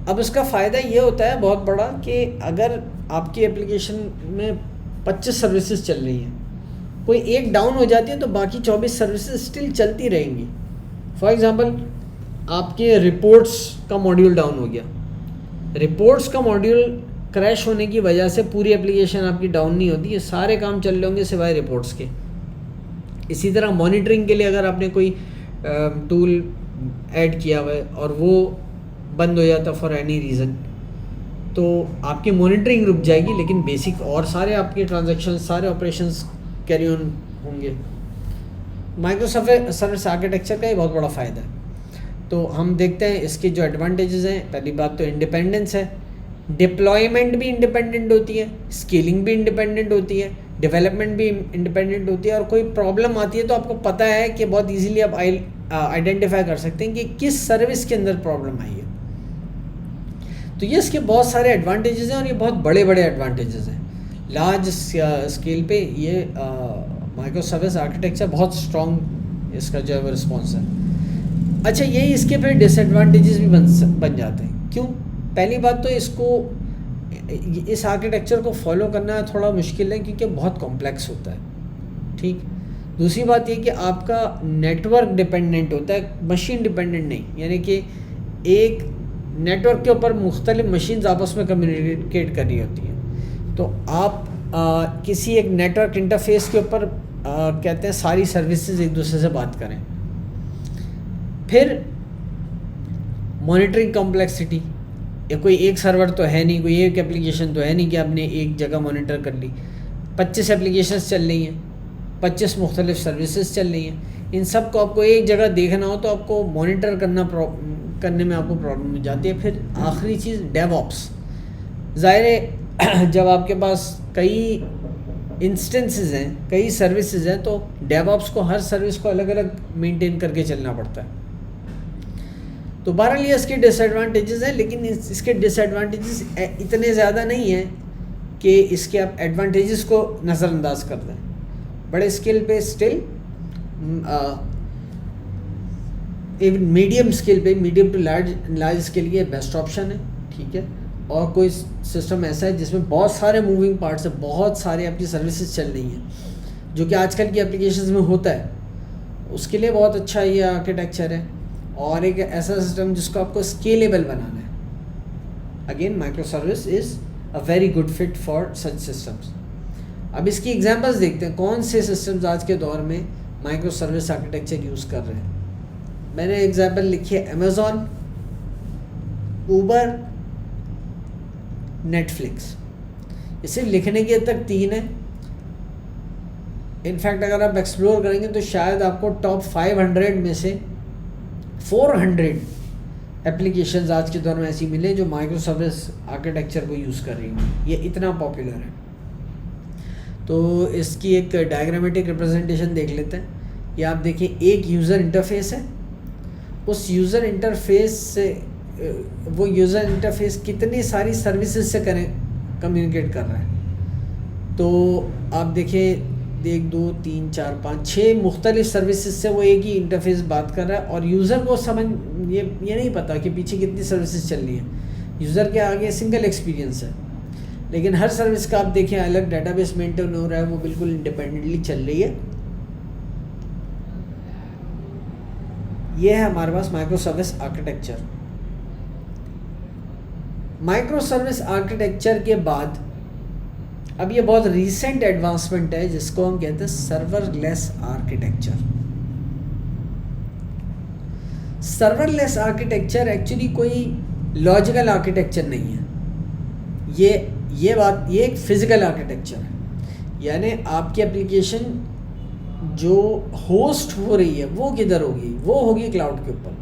अब उसका फ़ायदा ये होता है बहुत बड़ा कि अगर आपकी एप्लीकेशन में 25 सर्विसेज चल रही हैं, कोई एक डाउन हो जाती है तो बाकी 24 सर्विसेज स्टिल चलती रहेंगी। फॉर एग्ज़ाम्पल, आपके रिपोर्ट्स का मॉड्यूल डाउन हो गया, रिपोर्ट्स का मॉड्यूल क्रैश होने की वजह से पूरी एप्लीकेशन आपकी डाउन नहीं होती है, सारे काम चल रहे होंगे सिवाय रिपोर्ट्स के। इसी तरह मॉनिटरिंग के लिए अगर आपने कोई टूल ऐड किया हुआ है और वो बंद हो जाता फॉर एनी रीज़न, तो आपकी मॉनिटरिंग रुक जाएगी, लेकिन बेसिक और सारे आपके ट्रांजैक्शन, सारे ऑपरेशंस कैरी ऑन होंगे। माइक्रो सर्विस आर्किटेक्चर का ये बहुत बड़ा फ़ायदा है। तो हम देखते हैं इसके जो एडवांटेजेस हैं। पहली बात तो इंडिपेंडेंस है, डिप्लॉयमेंट भी इंडिपेंडेंट होती है, स्केलिंग भी इंडिपेंडेंट होती है, डेवलपमेंट भी इंडिपेंडेंट होती है, और कोई प्रॉब्लम आती है तो आपको पता है कि बहुत इजीली आप आइडेंटिफाई कर सकते हैं कि किस सर्विस के अंदर प्रॉब्लम आई है। तो ये इसके बहुत सारे एडवांटेजेस हैं और ये बहुत बड़े बड़े एडवांटेजेस हैं। लार्ज स्केल पे ये माइक्रो सर्विस आर्किटेक्चर बहुत स्ट्रॉन्ग इसका जो है वो रिस्पॉन्स है। अच्छा, यही इसके फिर डिसएडवांटेजेस भी बन जाते हैं। क्यों? पहली बात तो इस आर्किटेक्चर को फॉलो करना थोड़ा मुश्किल है क्योंकि बहुत कॉम्प्लेक्स होता है, ठीक। दूसरी बात ये कि आपका नेटवर्क डिपेंडेंट होता है, मशीन डिपेंडेंट नहीं, यानी कि एक नेटवर्क के ऊपर मुख्तलिफ मशीन्स आपस में कम्युनिकेट कर रही होती हैं। तो आप किसी एक नेटवर्क इंटरफेस के ऊपर कहते हैं सारी सर्विसेज एक दूसरे से बात करें। फिर मॉनिटरिंग कॉम्प्लेक्सिटी, या कोई एक सर्वर तो है नहीं, कोई एक एप्लीकेशन तो है नहीं कि आपने एक जगह मॉनिटर कर ली। 25 एप्लीकेशंस चल रही हैं, 25 मुख्तलिफ सर्विसेज चल रही हैं, इन सब को आपको एक जगह देखना हो तो आपको मॉनिटर करने में आपको प्रॉब्लम हो जाती है। फिर आखिरी चीज़ डेवऑप्स। ज़ाहिर है जब आपके पास कई इंस्टेंसेस हैं, कई सर्विसेज हैं, तो डेवऑप्स को हर सर्विस को अलग अलग मेंटेन करके चलना पड़ता है। तो बहरहाल ये इसके डिसएडवांटेजेस हैं, लेकिन इसके डिसएडवांटेजेस इतने ज़्यादा नहीं हैं कि इसके आप एडवांटेजेस को नज़रअंदाज कर दें। बड़े स्केल पे स्टिल मीडियम स्केल पे, मीडियम टू लार्ज स्केल ये बेस्ट ऑप्शन है, ठीक है। और कोई सिस्टम ऐसा है जिसमें बहुत सारे मूविंग पार्ट्स है, बहुत सारे आपकी सर्विसेज चल रही हैं, जो कि आजकल की एप्लीकेशंस में होता है, उसके लिए बहुत अच्छा ये आर्किटेक्चर है। और एक ऐसा सिस्टम जिसको आपको स्केलेबल बनाना है। Again micro service is a very good fit for such systems. अब इसकी एग्जांपल्स देखते हैं, कौन से सिस्टम्स आज के दौर में माइक्रो सर्विस आर्किटेक्चर यूज़ कर रहे हैं। मैंने एग्जांपल लिखी है अमेज़ॉन, ऊबर, नेटफ्लिक्स। इसे लिखने की हद तक 3 है। इनफैक्ट अगर आप एक्सप्लोर करेंगे तो शायद आपको टॉप 500 में से 400 एप्लीकेशंस आज के दौर में ऐसी मिले जो माइक्रो सर्विस आर्किटेक्चर को यूज़ कर रही हैं। ये इतना पॉपुलर है। तो इसकी एक डायग्रामेटिक रिप्रेजेंटेशन देख लेते हैं। ये आप देखिए, एक यूज़र इंटरफेस है। उस यूज़र इंटरफेस से वो यूज़र इंटरफेस कितनी सारी सर्विसेज से कम्युनिकेट कर रहा है। तो आप देखिए, 1 2 3 4 5 6 मुख्तलिफ सर्विसेज से वो एक ही इंटरफेस बात कर रहा है, और यूज़र को ये नहीं पता कि पीछे कितनी सर्विसेज चल रही हैं। यूज़र के आगे सिंगल एक्सपीरियंस है, लेकिन हर सर्विस का आप देखें अलग डेटाबेस मेंटेन हो रहा है, वो बिल्कुल इंडिपेंडेंटली चल रही है। ये है हमारे पास micro service architecture. Micro service architecture के बाद अब ये बहुत रीसेंट एडवांसमेंट है जिसको हम कहते हैं serverless architecture. Serverless architecture actually कोई लॉजिकल आर्किटेक्चर नहीं है। ये एक फिजिकल आर्किटेक्चर है, यानी आपकी एप्लीकेशन जो होस्ट हो रही है वो किधर होगी, वो होगी क्लाउड के ऊपर।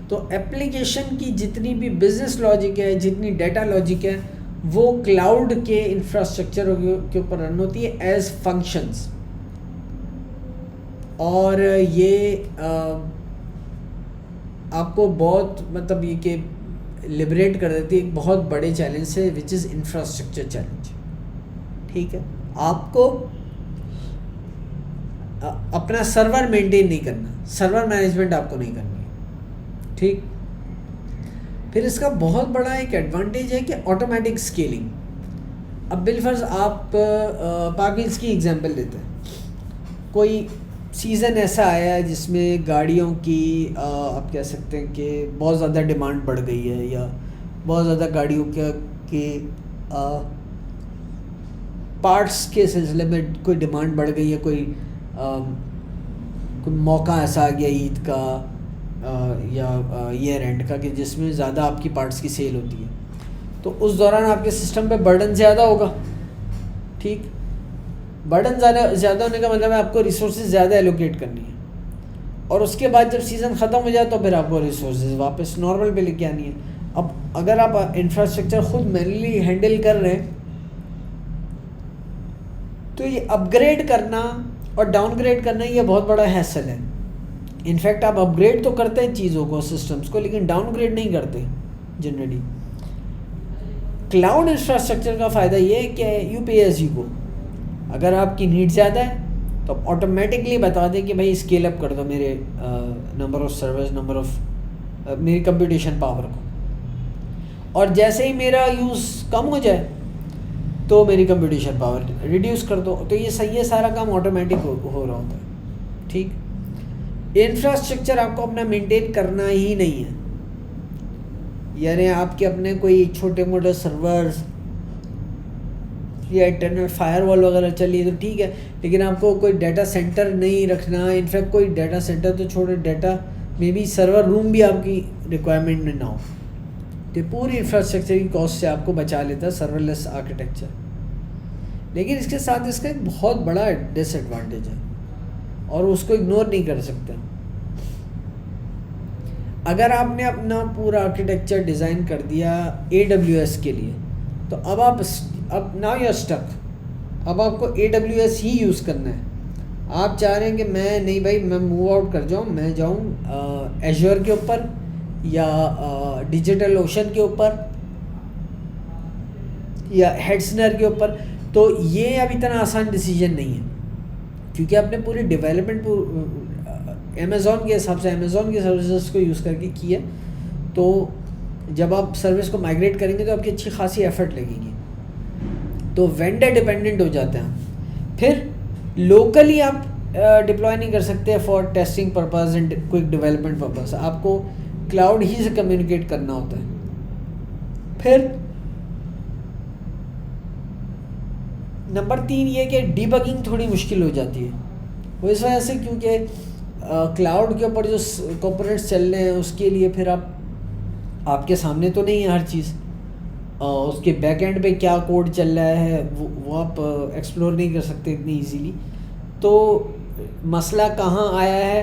तो एप्लीकेशन की जितनी भी बिजनेस लॉजिक है, जितनी डेटा लॉजिक है, वो क्लाउड के इंफ्रास्ट्रक्चर के ऊपर रन होती है एज फंक्शंस। और ये आपको बहुत मतलब ये कि लिबरेट कर देती है एक बहुत बड़े चैलेंज से, विच इज़ इंफ्रास्ट्रक्चर चैलेंज। ठीक है, आपको अपना सर्वर मेंटेन नहीं करना, सर्वर मैनेजमेंट आपको नहीं करनी है। ठीक, फिर इसका बहुत बड़ा एक एडवांटेज है कि ऑटोमेटिक स्केलिंग। अब बिलफर्ज आप पार्किंग्स की एग्जांपल लेते हैं। कोई सीज़न ऐसा आया है जिसमें गाड़ियों की आप कह सकते हैं कि बहुत ज़्यादा डिमांड बढ़ गई है, या बहुत ज़्यादा गाड़ियों के पार्ट्स के सिलसिले में कोई डिमांड बढ़ गई है, कोई मौका ऐसा आ गया ईद का या ईयर एंड का कि जिसमें ज़्यादा आपकी पार्ट्स की सेल होती है, तो उस दौरान आपके सिस्टम पे बर्डन ज़्यादा होगा। ठीक, बर्डन ज़्यादा होने का मतलब है आपको रिसोर्सेज ज़्यादा एलोकेट करनी है, और उसके बाद जब सीज़न ख़त्म हो जाए तो फिर आपको रिसोर्सेज वापस नॉर्मल पे लेके आनी है। अब अगर आप इंफ्रास्ट्रक्चर खुद मैन्युअली हैंडल कर रहे हैं तो ये अपग्रेड करना और डाउनग्रेड करना ये बहुत बड़ा हैसल है। इनफैक्ट आप अपग्रेड तो करते हैं चीज़ों को, सिस्टम्स को, लेकिन डाउनग्रेड नहीं करते जनरली। क्लाउड इंफ्रास्ट्रक्चर का फ़ायदा ये है कि यू पे एज़ यू गो। अगर आपकी नीड ज़्यादा है तो ऑटोमेटिकली बता दें कि भाई स्केल अप कर दो मेरे number of servers, number of मेरी कंप्यूटेशन पावर को, और जैसे ही मेरा यूज़ कम हो जाए तो मेरी कंप्यूटेशन पावर रिड्यूस कर दो। तो ये सारा काम ऑटोमेटिक हो रहा होता है। ठीक, इंफ्रास्ट्रक्चर आपको अपना मेंटेन करना ही नहीं है, यानी आपके अपने कोई छोटे मोटे सर्वर्स या इंटरनेट फायरवॉल वगैरह चलिए तो ठीक है, लेकिन आपको कोई डाटा सेंटर नहीं रखना। इनफैक्ट कोई डाटा सेंटर तो छोड़े, डाटा में भी सर्वर रूम भी आपकी रिक्वायरमेंट में ना हो, तो पूरी इंफ्रास्ट्रक्चर की कॉस्ट से आपको बचा लेता है सर्वरलेस आर्किटेक्चर। लेकिन इसके साथ इसका एक बहुत बड़ा डिसएडवांटेज है और उसको इग्नोर नहीं कर सकते। अगर आपने अपना पूरा आर्किटेक्चर डिज़ाइन कर दिया AWS के लिए, तो अब नाउ यू आर स्टक। अब आपको AWS ही यूज़ करना है। आप चाह रहे हैं कि मैं नहीं भाई, मैं मूव आउट कर जाऊँ, मैं जाऊँ एज़्योर के ऊपर या डिजिटल ओशन के ऊपर या हेडसनर के ऊपर, तो ये अब इतना आसान डिसीजन नहीं है, क्योंकि आपने पूरी डेवलपमेंट अमेज़ॉन के हिसाब से, अमेज़ॉन की सर्विसेज को यूज़ करके की है। तो जब आप सर्विस को माइग्रेट करेंगे तो आपकी अच्छी खासी एफर्ट लगेगी, तो वेंडर डिपेंडेंट हो जाते हैं। फिर लोकली आप डिप्लॉय नहीं कर सकते for testing purpose and quick development purpose, आपको क्लाउड ही से कम्युनिकेट करना होता है। फिर नंबर 3 ये कि डीबगिंग थोड़ी मुश्किल हो जाती है, वो इस वजह से क्योंकि क्लाउड के ऊपर जो कंपोनेंट्स चल रहे हैं उसके लिए फिर आपके सामने तो नहीं है हर चीज़, उसके बैक एंड पे क्या कोड चल रहा है वो आप एक्सप्लोर नहीं कर सकते इतनी इजीली। तो मसला कहाँ आया है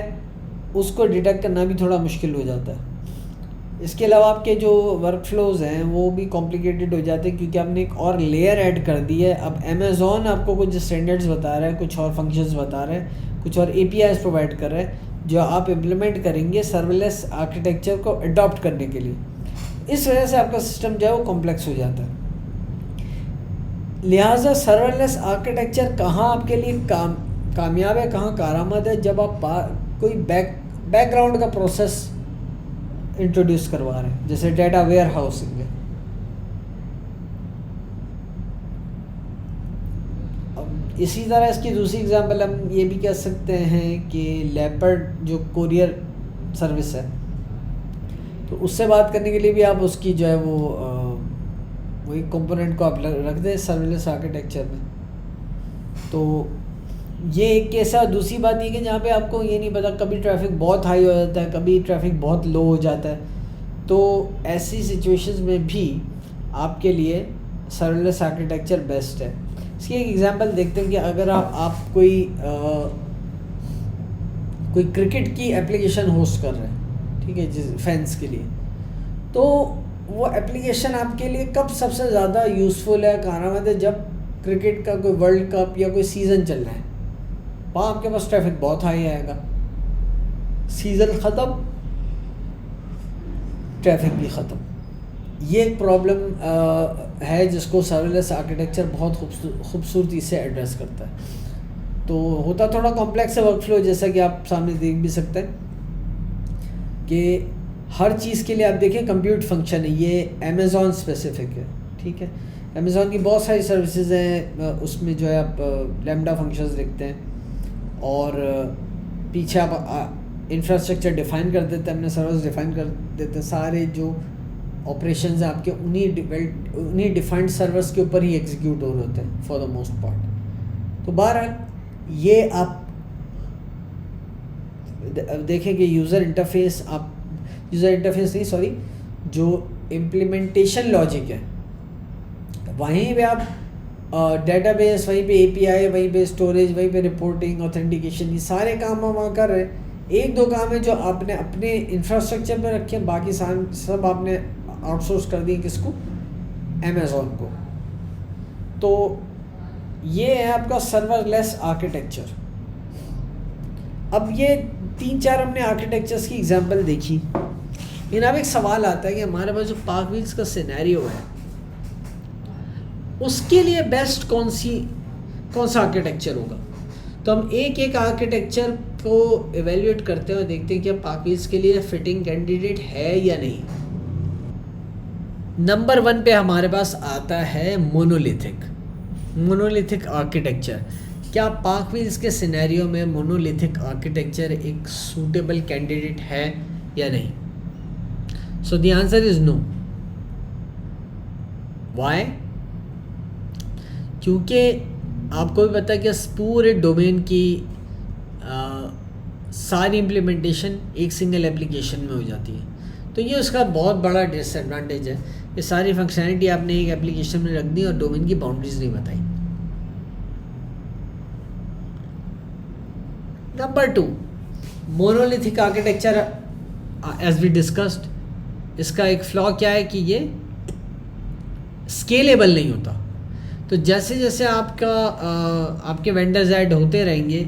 उसको डिटेक्ट करना भी थोड़ा मुश्किल हो जाता है। इसके अलावा आपके जो वर्क फ्लोज हैं वो भी कॉम्प्लिकेटेड हो जाते हैं क्योंकि आपने एक और लेयर ऐड कर दी है। अब अमेज़ॉन आपको कुछ स्टैंडर्ड्स बता रहा है, कुछ और फंक्शंस बता रहे हैं, कुछ और एपीआईज प्रोवाइड कर रहे हैं जो आप इम्प्लीमेंट करेंगे सर्वलेस आर्किटेक्चर को अडॉप्ट करने के लिए। इस वजह से आपका सिस्टम जो है वो कॉम्प्लेक्स हो जाता है। लिहाजा सर्वलेस आर्किटेक्चर कहाँ आपके लिए कामयाब है, कहाँ कारआमद है, जब आप कोई बैकग्राउंड का प्रोसेस इंट्रोड्यूस करवा रहे हैं, जैसे डेटा वेयर हाउसिंग है। अब इसी तरह इसकी दूसरी एग्जांपल हम ये भी कह सकते हैं कि लेपर्ड जो कुरियर सर्विस है, तो उससे बात करने के लिए भी आप उसकी जो है वो वही कंपोनेंट को आप रख दें सर्वलेस आर्किटेक्चर में। तो ये एक केस है। और दूसरी बात ये कि जहाँ पे आपको ये नहीं पता, कभी ट्रैफिक बहुत हाई हो जाता है, कभी ट्रैफिक बहुत लो हो जाता है, तो ऐसी सिचुएशंस में भी आपके लिए सर्वलेस आर्किटेक्चर बेस्ट है। इसकी एक एग्जांपल देखते हैं कि अगर आप कोई क्रिकेट की एप्लीकेशन होस्ट कर रहे हैं, ठीक है, जिस फैंस के लिए, तो वो एप्लीकेशन आपके लिए कब सबसे ज़्यादा यूज़फुल है, कारआमद है, जब क्रिकेट का कोई वर्ल्ड कप या कोई सीज़न चल रहा है। वहाँ आपके पास ट्रैफिक बहुत हाई आएगा, सीज़न ख़त्म, ट्रैफिक भी ख़त्म। ये एक प्रॉब्लम है जिसको सर्वलेस आर्किटेक्चर बहुत खूबसूरती से एड्रेस करता है। तो होता थोड़ा कॉम्प्लेक्स है वर्कफ्लो, जैसा कि आप सामने देख भी सकते हैं कि हर चीज़ के लिए आप देखें कंप्यूट फंक्शन है। ये अमेज़ॉन स्पेसिफिक है, ठीक है। अमेज़ॉन की बहुत सारी सर्विसेज हैं, उसमें जो है आप लैम्डा फंक्शंस देखते हैं और पीछे आप इंफ्रास्ट्रक्चर डिफ़ाइन कर देते हैं, अपने सर्वर्स डिफ़ाइन कर देते हैं। सारे जो ऑपरेशंस हैं आपके उन्हीं डिफाइंड सर्वर्स के ऊपर ही एग्जीक्यूट हो रहे होते हैं फॉर द मोस्ट पार्ट। तो बहरहाल ये आप देखें कि यूज़र इंटरफेस जो इम्प्लीमेंटेशन लॉजिक है, वहीं पे आप डेटाबेस, वहीं पे एपीआई, वहीं पे स्टोरेज, वहीं पे रिपोर्टिंग, ऑथेंटिकेशन, ये सारे काम हम वहाँ कर रहे हैं। एक दो काम है जो आपने अपने इंफ्रास्ट्रक्चर में रखे, बाकी सब आपने आउटसोर्स कर दिए किसको, अमेज़ॉन को। तो ये है आपका सर्वरलेस आर्किटेक्चर। अब ये 3-4 हमने आर्किटेक्चर्स की एग्जांपल देखी, लेकिन अब एक सवाल आता है कि हमारे पास जो पार्कव्हील्स का सिनेरियो है उसके लिए बेस्ट कौन सा आर्किटेक्चर होगा। तो हम एक आर्किटेक्चर को एवेल्युएट करते हैं और देखते हैं कि पार्कव्हील्स के लिए फिटिंग कैंडिडेट है या नहीं। नंबर 1 पे हमारे पास आता है मोनोलिथिक आर्किटेक्चर। क्या पार्कव्हील्स के सिनेरियो में मोनोलिथिक आर्किटेक्चर एक सूटेबल कैंडिडेट है या नहीं? So the answer is no. Why? क्योंकि आपको भी पता है कि पूरे डोमेन की सारी इम्प्लीमेंटेशन एक सिंगल एप्लीकेशन में हो जाती है। तो ये उसका बहुत बड़ा डिसएडवांटेज है। ये सारी फंक्शनैलिटी आपने एक एप्लीकेशन में रख दी और डोमेन की बाउंड्रीज नहीं बताई। Number 2, monolithic architecture as we discussed, इसका एक फ्लॉ क्या है कि ये स्केलेबल नहीं होता। तो जैसे जैसे आपके वेंडर्स ऐड होते रहेंगे,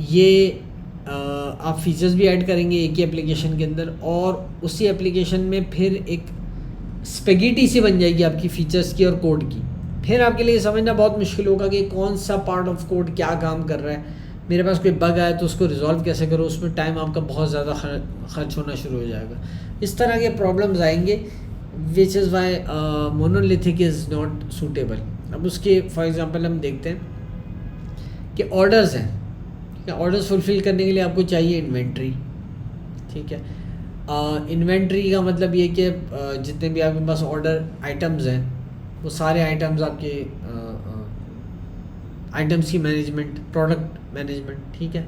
ये आप फीचर्स भी ऐड करेंगे एक ही एप्लीकेशन के अंदर, और उसी एप्लीकेशन में फिर एक स्पेगेटी सी बन जाएगी आपकी फीचर्स की और कोड की। फिर आपके लिए समझना बहुत मुश्किल होगा कि कौन सा पार्ट ऑफ कोड क्या काम कर रहा है। मेरे पास कोई बग आया तो उसको रिजॉल्व कैसे करो, उसमें टाइम आपका बहुत ज़्यादा खर्च होना शुरू हो जाएगा। इस तरह के प्रॉब्लम्स आएंगे, which is why monolithic is not suitable. अब उसके फॉर एग्जांपल हम देखते हैं कि ऑर्डर्स हैं। ऑर्डर्स फुलफ़िल करने के लिए आपको चाहिए इन्वेंट्री, ठीक है। इन्वेंट्री का मतलब ये कि जितने भी आपके पास ऑर्डर आइटम्स हैं वो सारे आइटम्स आपके आइटम्स की मैनेजमेंट, प्रोडक्ट मैनेजमेंट, ठीक है।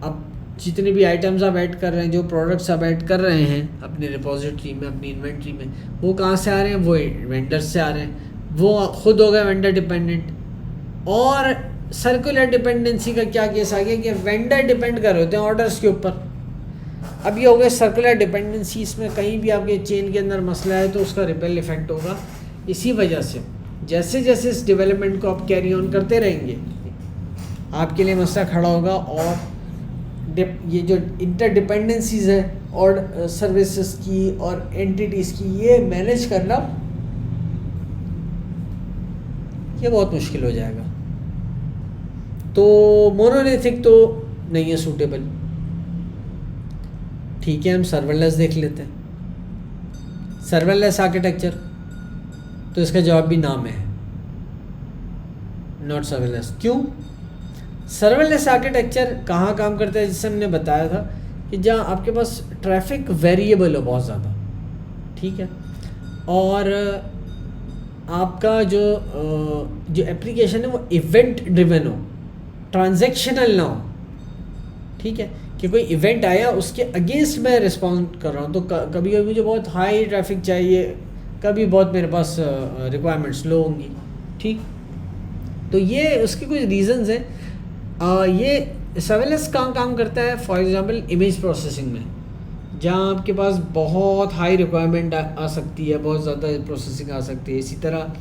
अब जितने भी आइटम्स आप ऐड कर रहे हैं, जो प्रोडक्ट्स आप ऐड कर रहे हैं अपने रिपोजिटरी में, अपनी इन्वेंट्री में, वो कहाँ से आ रहे हैं? वो वेंडर्स से आ रहे हैं। वो खुद हो गए वेंडर डिपेंडेंट। और सर्कुलर डिपेंडेंसी का क्या केस आ गया कि वेंडर डिपेंड कर रहे होते हैं ऑर्डर्स के ऊपर। अब ये हो गए सर्कुलर डिपेंडेंसी, इसमें कहीं भी आपके चेन के अंदर मसला है तो उसका रिपेल इफेक्ट होगा। इसी वजह से जैसे जैसे इस डेवलपमेंट को आप कैरी ऑन करते रहेंगे आपके लिए मसला खड़ा होगा, और ये जो इंटरडिपेंडेंसीज है और सर्विसेज की और एंटिटीज़ की, ये मैनेज करना ये बहुत मुश्किल हो जाएगा। तो मोनोलिथिक तो नहीं है सूटेबल। ठीक है, हम सर्वरलेस देख लेते हैं। सर्वरलेस आर्किटेक्चर, तो इसका जवाब भी नाम है, नॉट सर्वरलेस। क्यों? सर्वरलेस आर्किटेक्चर कहाँ काम करता है? जिससे हमने बताया था कि जहाँ आपके पास ट्रैफिक वेरिएबल हो बहुत ज़्यादा, ठीक है, और आपका जो एप्लीकेशन है वो इवेंट ड्रिवन हो, ट्रांजैक्शनल ना हो, ठीक है, कि कोई इवेंट आया उसके अगेंस्ट मैं रिस्पॉन्ड कर रहा हूँ। तो कभी कभी मुझे बहुत हाई ट्रैफिक चाहिए, कभी बहुत मेरे पास रिक्वायरमेंट्स लो होंगी, ठीक। तो ये उसके कुछ रीजंस हैं। ये सर्विलेंस काम करता है फॉर एग्जांपल इमेज प्रोसेसिंग में, जहाँ आपके पास बहुत हाई रिक्वायरमेंट आ सकती है, बहुत ज़्यादा प्रोसेसिंग आ सकती है। इसी तरह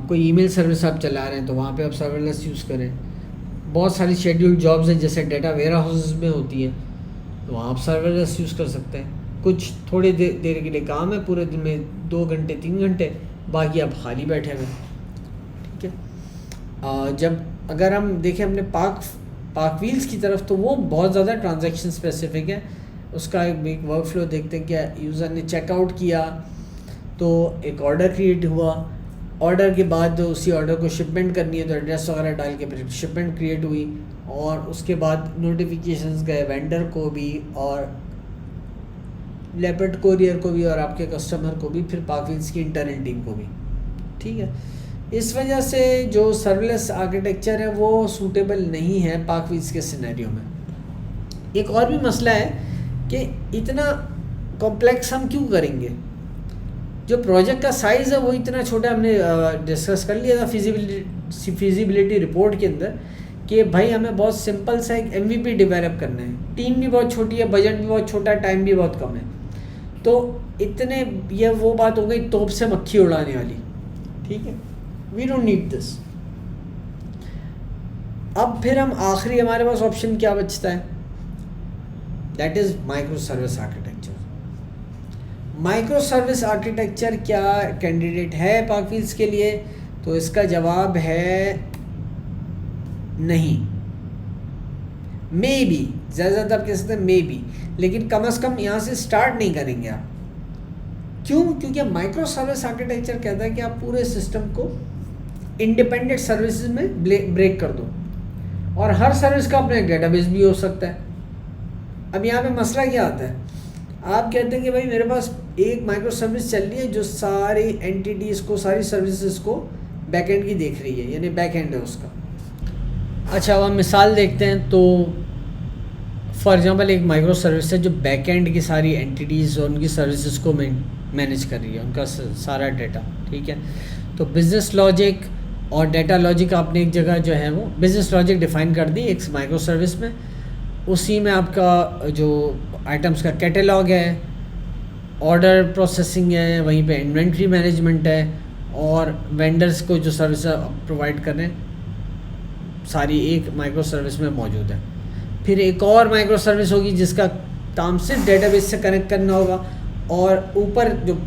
कोई ईमेल सर्विस आप चला रहे हैं तो वहाँ पे आप सर्विलेंस यूज़ करें। बहुत सारी शेड्यूल्ड जॉब्स हैं जैसे डेटा वेयर हाउसेज में होती है, तो वहाँ आप सर्विलेंस यूज़ कर सकते हैं। कुछ थोड़ी देर के लिए काम है, पूरे दिन में 2 घंटे 3 घंटे, बाकी आप खाली बैठे हुए, ठीक है। जब अगर हम देखें अपने पार्क व्हील्स की तरफ, तो वो बहुत ज़्यादा ट्रांजैक्शन स्पेसिफिक है। उसका एक वर्क फ्लो देखते हैं। क्या यूज़र ने चेकआउट किया तो एक ऑर्डर क्रिएट हुआ, ऑर्डर के बाद उसी ऑर्डर को शिपमेंट करनी है तो एड्रेस वगैरह डाल के फिर शिपमेंट क्रिएट हुई, और उसके बाद नोटिफिकेशंस गए वेंडर को भी और लेपर्ड कोरियर को भी और आपके कस्टमर को भी, फिर पार्क व्हील्स की इंटरनल टीम को भी, ठीक है। इस वजह से जो सर्विलेंस आर्किटेक्चर है वो सूटेबल नहीं है पार्क व्हील्स के सिनेरियो में। एक और भी मसला है कि इतना कॉम्प्लेक्स हम क्यों करेंगे? जो प्रोजेक्ट का साइज़ है वो इतना छोटा, हमने डिस्कस कर लिया था फिजिबिलिटी रिपोर्ट के अंदर कि भाई हमें बहुत सिंपल सा एक MVP डेवलप करना है, टीम भी बहुत छोटी है, बजट भी बहुत छोटा, टाइम भी बहुत कम है। तो इतने ये वो बात हो गई तोप से मक्खी उड़ाने वाली, ठीक है। We don't need this. अब फिर हम आखिरी हमारे पास ऑप्शन क्या बचता है? That is micro service architecture. Micro service architecture क्या कैंडिडेट है पार्क व्हील्स के लिए? तो इसका जवाब है नहीं, मे बी, ज़्यादा आप कह सकते हैं मे बी, लेकिन कम से कम यहाँ से स्टार्ट नहीं करेंगे आप। क्यों? क्योंकि माइक्रो सर्विस आर्किटेक्चर कहता है कि आप पूरे सिस्टम को इंडिपेंडेंट सर्विसेज में ब्रेक कर दो, और हर सर्विस का अपना एक डेटाबेस भी हो सकता है। अब यहाँ पे मसला क्या आता है? आप कहते हैं कि भाई मेरे पास एक माइक्रो सर्विस चल रही है जो सारी एंटिटीज़ को, सारी सर्विसेज को बैकएंड की देख रही है, यानी बैकएंड है उसका। अच्छा, अब हम मिसाल देखते हैं। तो फॉर एग्जांपल एक माइक्रो सर्विस है जो बैकएंड की सारी एंटिटीज़ और उनकी सर्विसेज को मैनेज कर रही है, उनका सारा डेटा, ठीक है। तो बिजनेस लॉजिक और डेटा लॉजिक आपने एक जगह जो है वो बिजनेस लॉजिक डिफ़ाइन कर दी एक माइक्रो सर्विस में। उसी में आपका जो आइटम्स का कैटलॉग है, ऑर्डर प्रोसेसिंग है, वहीं पे इन्वेंट्री मैनेजमेंट है, और वेंडर्स को जो सर्विस प्रोवाइड कर रहे हैं सारी एक माइक्रो सर्विस में मौजूद है। फिर एक और माइक्रो सर्विस होगी जिसका काम सिर्फ डेटाबेस से कनेक्ट करना होगा, और ऊपर जो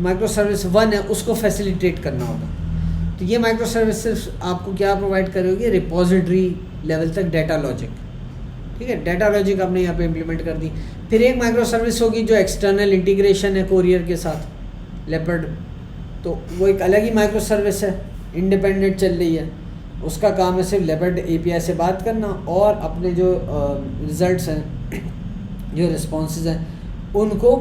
माइक्रो सर्विस 1 है उसको फैसिलिटेट करना होगा। तो ये माइक्रो सर्विस सिर्फ आपको क्या प्रोवाइड करेगी? रिपोजिटरी लेवल तक डेटा लॉजिक, ठीक है। डेटा लॉजिक आपने यहाँ पे इम्प्लीमेंट कर दी। फिर एक माइक्रो सर्विस होगी जो एक्सटर्नल इंटीग्रेशन है कोरियर के साथ, लेपर्ड, तो वो एक अलग ही माइक्रो सर्विस है, इंडिपेंडेंट चल रही है। उसका काम है सिर्फ लेपर्ड API से बात करना और अपने जो रिज़ल्ट्स हैं, जो रिस्पॉन्सेज हैं, उनको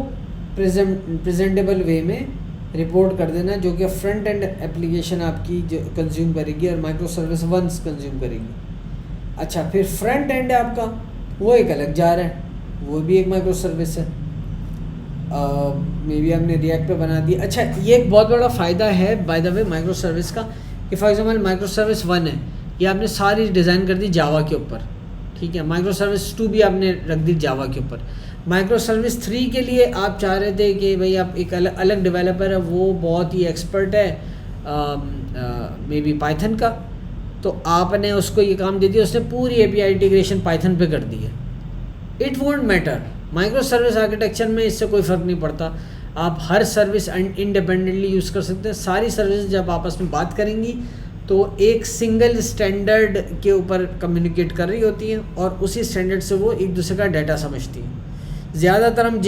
प्रेजेंटेबल वे में रिपोर्ट कर देना, जो कि फ्रंट एंड एप्लीकेशन आपकी जो कंज्यूम करेगी और माइक्रो सर्विस 1 कंज्यूम करेगी। अच्छा, फिर फ्रंट एंड आपका वो एक अलग जा रहा है, वो भी एक माइक्रो सर्विस है, मे बी हमने रिएक्ट पे बना दी। अच्छा, ये एक बहुत बड़ा फ़ायदा है bye the way micro service का कि फॉर एग्जांपल माइक्रो सर्विस 1 है, ये आपने सारी डिज़ाइन कर दी जावा के ऊपर, ठीक है। माइक्रो सर्विस 2 भी आपने रख दी जावा के ऊपर। माइक्रो सर्विस 3 के लिए आप चाह रहे थे कि भाई आप एक अलग डेवलपर है, वो बहुत ही एक्सपर्ट है मे बी पाइथन का, तो आपने उसको ये काम दे दिया, उसने पूरी एपीआई इंटीग्रेशन पाइथन पे कर दी है। It won't matter, micro service architecture में इससे कोई फ़र्क नहीं पड़ता। आप हर सर्विस इंडिपेंडेंटली यूज़ कर सकते हैं। सारी सर्विस जब आपस में बात करेंगी तो एक सिंगल स्टैंडर्ड के ऊपर कम्युनिकेट कर रही होती हैं और उसी स्टैंडर्ड से वो एक दूसरे का डाटा समझती हैं। ज़्यादातर हम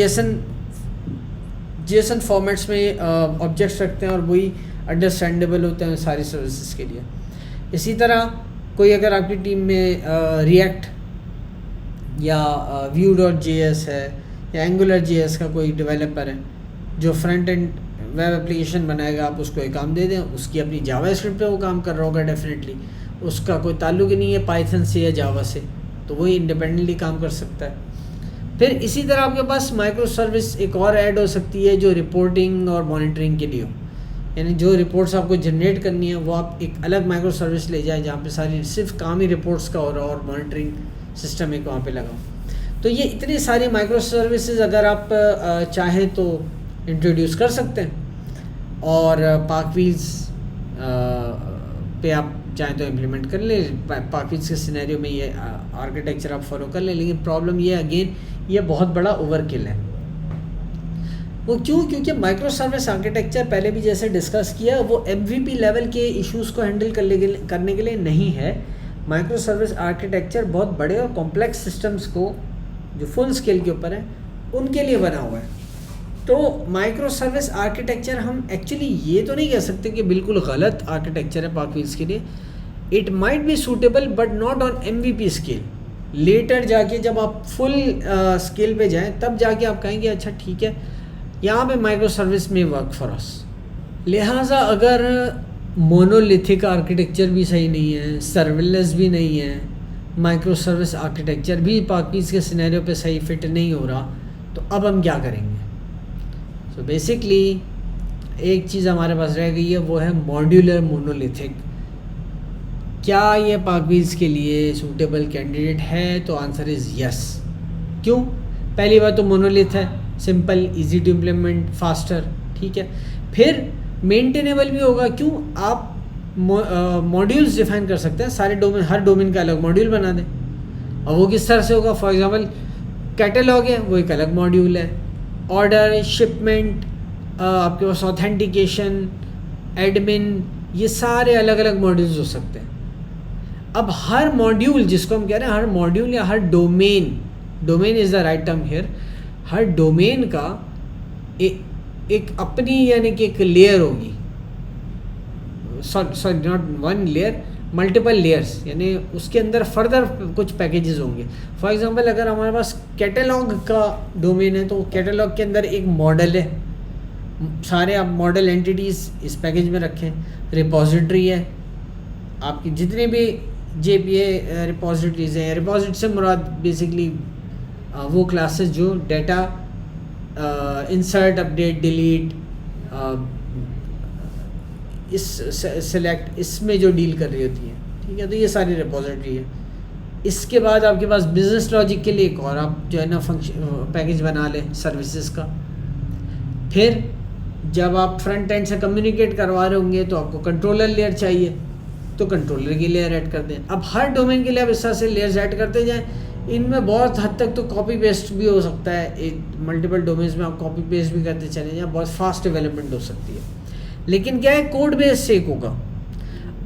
जेसन फॉर्मेट्स में ऑब्जेक्ट्स रखते हैं और वही अंडरस्टैंडेबल होते हैं सारी सर्विसेज के लिए। इसी तरह कोई अगर आपकी टीम में रिएक्ट या Vue.js है या Angular.js का कोई डेवलपर है जो फ्रंट एंड वेब एप्लीकेशन बनाएगा, आप उसको एक काम दे दें, उसकी अपनी जावास्क्रिप्ट पे वो काम कर रहा होगा डेफिनेटली, उसका कोई ताल्लुक ही नहीं है पाइथन से या जावा से, तो वही इंडिपेंडेंटली काम कर सकता है। फिर इसी तरह आपके पास माइक्रो सर्विस एक और ऐड हो सकती है जो रिपोर्टिंग और मॉनिटरिंग के लिए हो, यानी जो रिपोर्ट्स आपको जनरेट करनी है वो आप एक अलग माइक्रो सर्विस ले जाए जहाँ पे सारी सिर्फ काम ही रिपोर्ट्स का हो रहा और मॉनिटरिंग सिस्टम एक वहाँ पे लगा। तो ये इतनी सारी माइक्रो सर्विसेज अगर आप चाहें तो इंट्रोड्यूस कर सकते हैं और पार्कव्हील्स पे आप चाहें तो इम्प्लीमेंट कर ले। पार्कव्हील्स के सिनेरियो में ये आर्किटेक्चर आप फॉलो कर लें, लेकिन प्रॉब्लम ये अगेन ये बहुत बड़ा ओवरकिल है। वो क्यों? क्योंकि माइक्रो सर्विस आर्किटेक्चर पहले भी जैसे डिस्कस किया वो MVP लेवल के इश्यूज़ को हैंडल करने के लिए नहीं है। माइक्रो सर्विस आर्किटेक्चर बहुत बड़े और कॉम्प्लेक्स सिस्टम्स को जो फुल स्केल के ऊपर है उनके लिए बना हुआ है। तो माइक्रो सर्विस आर्किटेक्चर हम एक्चुअली ये तो नहीं कह सकते कि बिल्कुल गलत आर्किटेक्चर है पार्कव्हील्स के लिए। It might be suitable but not on MVP scale. Later जाके जब आप फुल स्केल पे जाएं तब जाके आप कहेंगे अच्छा ठीक है यहाँ पे माइक्रो सर्विस में वर्क फॉर अस। लिहाजा अगर मोनोलिथिक आर्किटेक्चर भी सही नहीं है, सर्वलेस भी नहीं है, माइक्रो सर्विस आर्किटेक्चर भी पार्कव्हील्स के सिनेरियो पे सही फिट नहीं हो रहा, तो अब हम क्या करेंगे? सो बेसिकली एक चीज़ हमारे पास रह गई है, वो है मॉड्यूलर मोनोलिथिक। क्या ये पार्कव्हील्स के लिए सूटेबल कैंडिडेट है? तो आंसर इज़ यस। क्यों? पहली बात तो मोनोलिथ है, simple, easy to implement, faster, ठीक है। फिर मेंटेनेबल भी होगा। क्यों? आप मॉड्यूल्स डिफाइन कर सकते हैं सारे डोमेन, हर डोमेन का अलग मॉड्यूल बना दें। और वो किस तरह से होगा? फॉर एग्जांपल कैटलॉग है, वो एक अलग मॉड्यूल है। ऑर्डर, शिपमेंट, आपके पास ऑथेंटिकेशन, एडमिन, ये सारे अलग अलग मॉड्यूल्स हो सकते हैं। अब हर मॉड्यूल, जिसको हम कह रहे हैं हर मॉड्यूल या हर domain is the right term here, हर डोमेन का एक अपनी यानी कि एक लेयर होगी, sorry not one layer, multiple layers, यानी उसके अंदर फर्दर कुछ पैकेजेस होंगे। फॉर एग्जांपल अगर हमारे पास कैटलॉग का डोमेन है तो कैटलॉग के अंदर एक मॉडल है, सारे आप मॉडल एंटिटीज़ इस पैकेज में रखें। रिपोजिटरी है, आपकी जितने भी JPA रिपोजिटरीज हैं, रिपोजिटरी से मुराद बेसिकली वो क्लासेस जो डेटा इंसर्ट, अपडेट, डिलीट, इस सेलेक्ट, इसमें जो डील कर रही होती है, ठीक है। तो ये सारी रिपोजिटरी है। इसके बाद आपके पास बिजनेस लॉजिक के लिए एक और आप जो है ना फंक्शन पैकेज बना लें सर्विसेज का। फिर जब आप फ्रंट एंड से कम्युनिकेट करवा रहे होंगे तो आपको कंट्रोलर लेयर चाहिए, तो कंट्रोलर की लेयर ऐड कर दें। अब हर डोमेन के लिए आप इस तरह से लेयर्स ऐड करते जाएं। इनमें बहुत हद तक तो कॉपी पेस्ट भी हो सकता है, एक मल्टीपल डोमेन्स में आप कॉपी पेस्ट भी करते चले जाएं, बहुत फास्ट डेवलपमेंट हो सकती है। लेकिन क्या है, कोड बेस से एक होगा,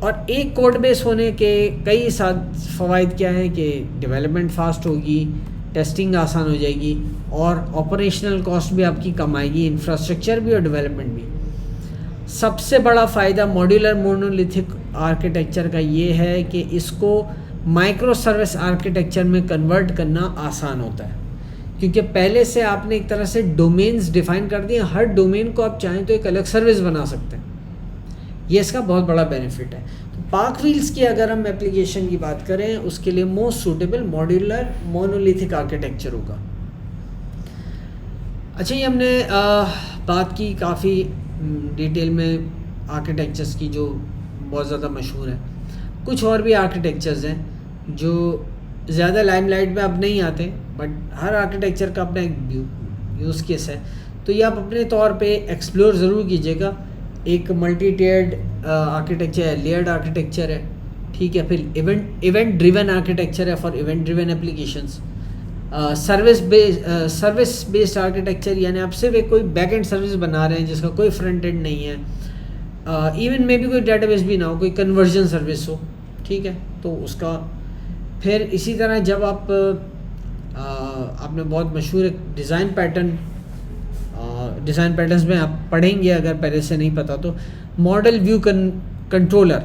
और एक कोड बेस होने के कई फ़वाइद क्या है कि डेवलपमेंट फास्ट होगी, टेस्टिंग आसान हो जाएगी और ऑपरेशनल कॉस्ट भी आपकी कम आएगी, इंफ्रास्ट्रक्चर भी और डेवलपमेंट भी। सबसे बड़ा फ़ायदा मॉड्यूलर मोनोलिथिक आर्किटेक्चर का ये है कि इसको माइक्रो सर्विस आर्किटेक्चर में कन्वर्ट करना आसान होता है, क्योंकि पहले से आपने एक तरह से डोमेन्स डिफाइन कर दिए। हर डोमेन को आप चाहें तो एक अलग सर्विस बना सकते हैं। ये इसका बहुत बड़ा बेनिफिट है। तो पार्कव्हील्स की अगर हम एप्लीकेशन की बात करें, उसके लिए most suitable modular monolithic architecture होगा। अच्छा, ये हमने बात की काफ़ी डिटेल में आर्किटेक्चर्स की जो बहुत ज़्यादा मशहूर है। कुछ और भी आर्किटेक्चर्स हैं जो ज़्यादा लाइमलाइट में अब नहीं आते, बट हर आर्किटेक्चर का अपना एक यूज़ केस है। तो ये आप अपने तौर पे एक्सप्लोर ज़रूर कीजिएगा। एक मल्टी टेयर्ड आर्किटेक्चर है, लेयर्ड आर्किटेक्चर है, ठीक है। फिर इवेंट ड्रिवन आर्किटेक्चर है for event driven applications. Service based architecture, यानी आप सिर्फ एक कोई बैक एंड सर्विस बना रहे हैं जिसका कोई फ्रंट एंड नहीं है, इवन में भी कोई डेटाबेस भी ना हो, कोई कन्वर्जन सर्विस हो, ठीक है, तो उसका। फिर इसी तरह जब आप आपने बहुत मशहूर एक डिज़ाइन पैटर्न्स में आप पढ़ेंगे अगर पहले से नहीं पता तो, मॉडल व्यू कंट्रोलर,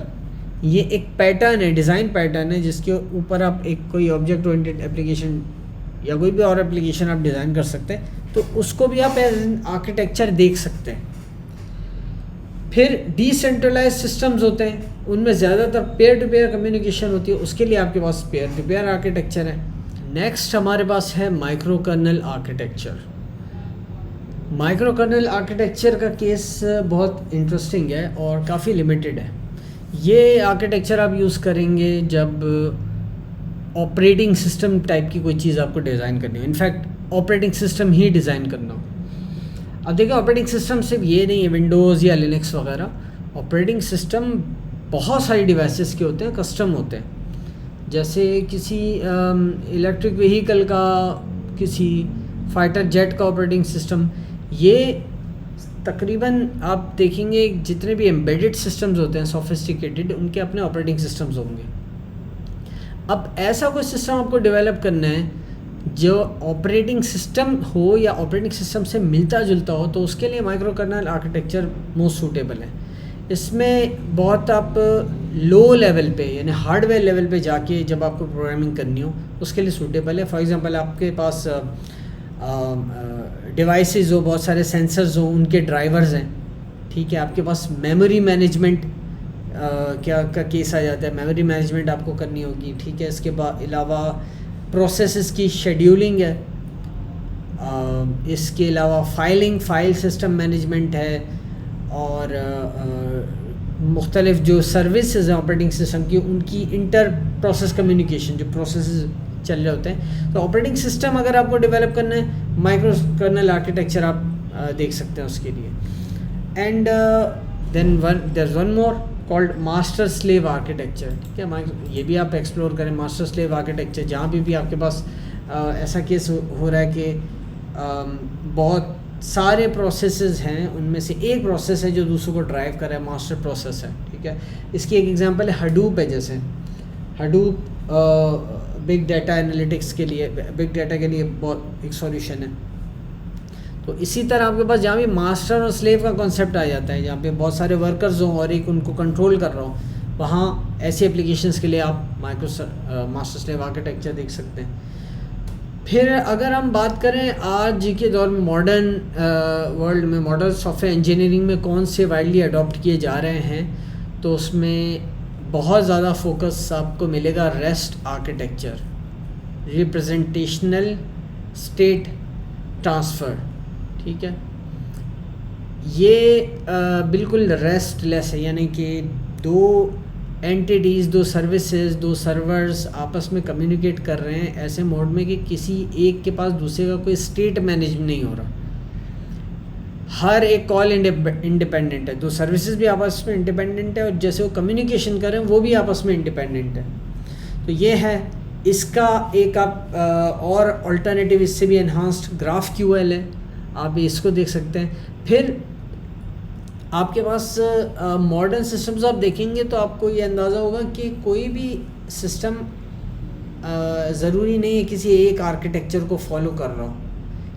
ये एक पैटर्न है, डिज़ाइन पैटर्न है, जिसके ऊपर आप एक कोई ऑब्जेक्ट ओरिएंटेड एप्लीकेशन या कोई भी और एप्लीकेशन आप डिज़ाइन कर सकते हैं, तो उसको भी आप एज आर्किटेक्चर देख सकते हैं। फिर डिसेंट्रलाइज सिस्टम्स होते हैं, उनमें ज़्यादातर पेयर टू पेयर कम्युनिकेशन होती है, उसके लिए आपके पास पेयर टू पेयर आर्किटेक्चर है। नेक्स्ट हमारे पास है micro kernel architecture. Micro kernel architecture का केस बहुत इंटरेस्टिंग है और काफ़ी लिमिटेड है। ये आर्किटेक्चर आप यूज़ करेंगे जब ऑपरेटिंग सिस्टम टाइप की कोई चीज़ आपको डिज़ाइन करनी हो, इनफैक्ट ऑपरेटिंग सिस्टम ही डिज़ाइन करना हो। अब देखिए, ऑपरेटिंग सिस्टम सिर्फ ये नहीं है विंडोज़ या लिनक्स वगैरह, ऑपरेटिंग सिस्टम बहुत सारी डिवाइसेस के होते हैं, कस्टम होते हैं। जैसे किसी इलेक्ट्रिक व्हीकल का, किसी फाइटर जेट का ऑपरेटिंग सिस्टम, ये तकरीबन आप देखेंगे जितने भी एम्बेडेड सिस्टम्स होते हैं सोफिस्टिकेटेड, उनके अपने ऑपरेटिंग सिस्टम्स होंगे। अब ऐसा कोई सिस्टम आपको डेवलप करना है जो ऑपरेटिंग सिस्टम हो या ऑपरेटिंग सिस्टम से मिलता जुलता हो, तो उसके लिए micro kernel architecture most suitable है। इसमें बहुत आप लो लेवल पे यानी हार्डवेयर लेवल पे जाके जब आपको प्रोग्रामिंग करनी हो उसके लिए सूटेबल है। फॉर एग्जांपल आपके पास डिवाइसेस हो, बहुत सारे सेंसर्स हो, उनके ड्राइवर्स हैं, ठीक है। आपके पास मेमोरी मैनेजमेंट क्या का केस आ जाता है, मेमोरी मैनेजमेंट आपको करनी होगी, ठीक है। इसके अलावा प्रोसेसेस की शेड्यूलिंग है, इसके अलावा फाइल सिस्टम मैनेजमेंट है, और मुख्तलिफ जो सर्विसेज हैं ऑपरेटिंग सिस्टम की, उनकी इंटर प्रोसेस कम्युनिकेशन, जो प्रोसेसेस चल रहे होते हैं। तो ऑपरेटिंग सिस्टम अगर आपको डेवलप करना है, माइक्रो कर्नल आर्किटेक्चर आप देख सकते हैं उसके लिए। And then there is one more called master slave architecture, ठीक है। ये भी आप एक्सप्लोर करें, मास्टर स्लेव आर्किटेक्चर, जहाँ भी आपके पास ऐसा केस हो रहा है कि बहुत सारे प्रोसेसेस हैं, उनमें से एक प्रोसेस है जो दूसरों को ड्राइव कर रहा है, मास्टर प्रोसेस है, ठीक है। इसकी एक एग्जांपल है हडूप है। जैसे हडूप बिग डाटा एनालिटिक्स के लिए, बिग डाटा के लिए बहुत एक सॉल्यूशन है। तो इसी तरह आपके पास जहाँ भी मास्टर और स्लेव का कॉन्सेप्ट आ जाता है, जहाँ पे बहुत सारे वर्कर्स हों और एक उनको कंट्रोल कर रहा हो, वहाँ ऐसी एप्लीकेशंस के लिए आप मास्टर स्लेव आर्किटेक्चर देख सकते हैं। फिर अगर हम बात करें आज के दौर में मॉडर्न वर्ल्ड में मॉडर्न सॉफ्टवेयर इंजीनियरिंग में कौन से वाइडली अडॉप्ट किए जा रहे हैं, तो उसमें बहुत ज़्यादा फोकस आपको मिलेगा rest architecture, representational state transfer, ठीक है। ये बिल्कुल रेस्टलेस है, यानी कि दो एंटिटीज़, दो सर्विसेज, दो सर्वर्स आपस में कम्युनिकेट कर रहे हैं ऐसे मोड में कि किसी एक के पास दूसरे का कोई स्टेट मैनेज नहीं हो रहा। हर एक कॉल इंडिपेंडेंट है, दो सर्विसेज भी आपस में इंडिपेंडेंट है, और जैसे वो कम्युनिकेशन कर रहे हैं वो भी आपस में इंडिपेंडेंट है। तो ये है इसका एक आप और अल्टरनेटिव, इससे भी एनहांस्ड ग्राफ क्यूएल है, आप इसको देख सकते हैं। फिर आपके पास मॉडर्न सिस्टम्स आप देखेंगे तो आपको ये अंदाज़ा होगा कि कोई भी सिस्टम ज़रूरी नहीं है किसी एक आर्किटेक्चर को फॉलो कर रहा हो।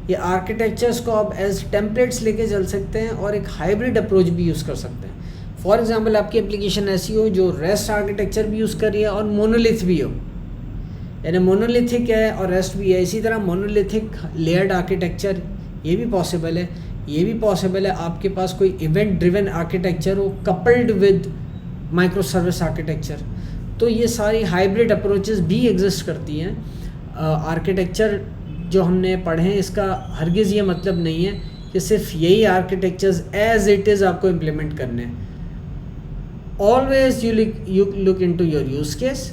ये आर्किटेक्चर्स को आप एज टेम्पलेट्स लेके चल सकते हैं और एक हाइब्रिड अप्रोच भी यूज़ कर सकते हैं। फॉर एग्जांपल आपकी एप्लीकेशन ऐसी हो जो रेस्ट आर्किटेक्चर भी यूज़ कर रही है और मोनोलिथ भी हो, यानी मोनोलिथिक है और रेस्ट भी है। इसी तरह मोनोलिथिक लेयर्ड आर्किटेक्चर ये भी पॉसिबल है। ये भी पॉसिबल है आपके पास कोई इवेंट ड्रिवन आर्किटेक्चर हो coupled with micro service architecture. तो ये सारी हाइब्रिड अप्रोचेस भी एग्जिस्ट करती हैं। आर्किटेक्चर जो हमने पढ़े हैं इसका हरगिज़ ये मतलब नहीं है कि सिर्फ यही आर्किटेक्चर्स एज इट इज़ आपको इम्प्लीमेंट करने हैं। Always you look into your use case.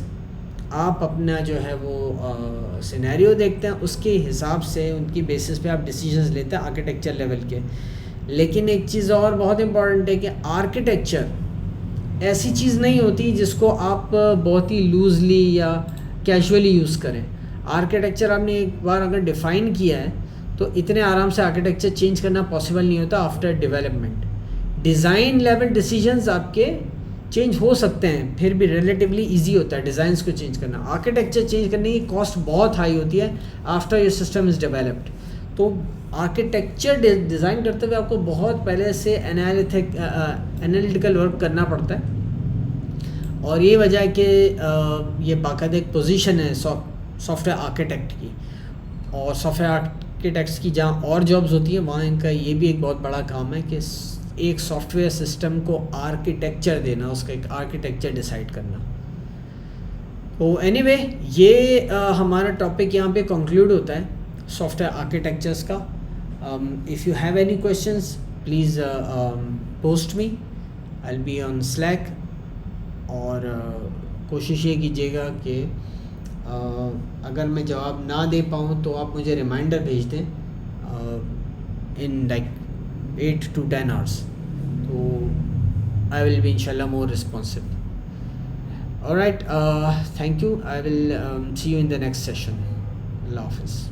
आप अपना जो है वो सिनेरियो देखते हैं, उसके हिसाब से उनकी बेसिस पे आप डिसीजंस लेते हैं आर्किटेक्चर लेवल के। लेकिन एक चीज़ और बहुत इम्पॉर्टेंट है कि आर्किटेक्चर ऐसी चीज़ नहीं होती जिसको आप बहुत ही लूजली या कैजुअली यूज़ करें। आर्किटेक्चर आपने एक बार अगर डिफ़ाइन किया है तो इतने आराम से आर्किटेक्चर चेंज करना पॉसिबल नहीं होता after development. Design level decisions आपके चेंज हो सकते हैं, फिर भी रिलेटिवली इजी होता है डिज़ाइंस को चेंज करना। आर्किटेक्चर चेंज करने की कॉस्ट बहुत हाई होती है after your system is developed. तो आर्किटेक्चर डिज़ाइन करते हुए आपको बहुत पहले से एनालिटिकल वर्क करना पड़ता है, और ये वजह है कि ये बाकायदा एक पोजीशन है सॉफ्टवेयर आर्किटेक्ट की। और सॉफ्टवेयर आर्किटेक्ट्स की जहाँ और जॉब्स होती हैं वहाँ इनका ये भी एक बहुत बड़ा काम है कि एक सॉफ्टवेयर सिस्टम को आर्किटेक्चर देना, उसका एक आर्किटेक्चर डिसाइड करना। तो एनीवे ये हमारा टॉपिक यहाँ पे कंक्लूड होता है सॉफ्टवेयर आर्किटेक्चर्स का। If you have any questions please post me, I will be on slack. और कोशिश ये कीजिएगा कि अगर मैं जवाब ना दे पाऊँ तो आप मुझे रिमाइंडर भेज दें इन लाइक 8 to 10 hours, तो I will be inshallah more responsive. Alright, thank you. I will see you in the next session. Allah Hafiz.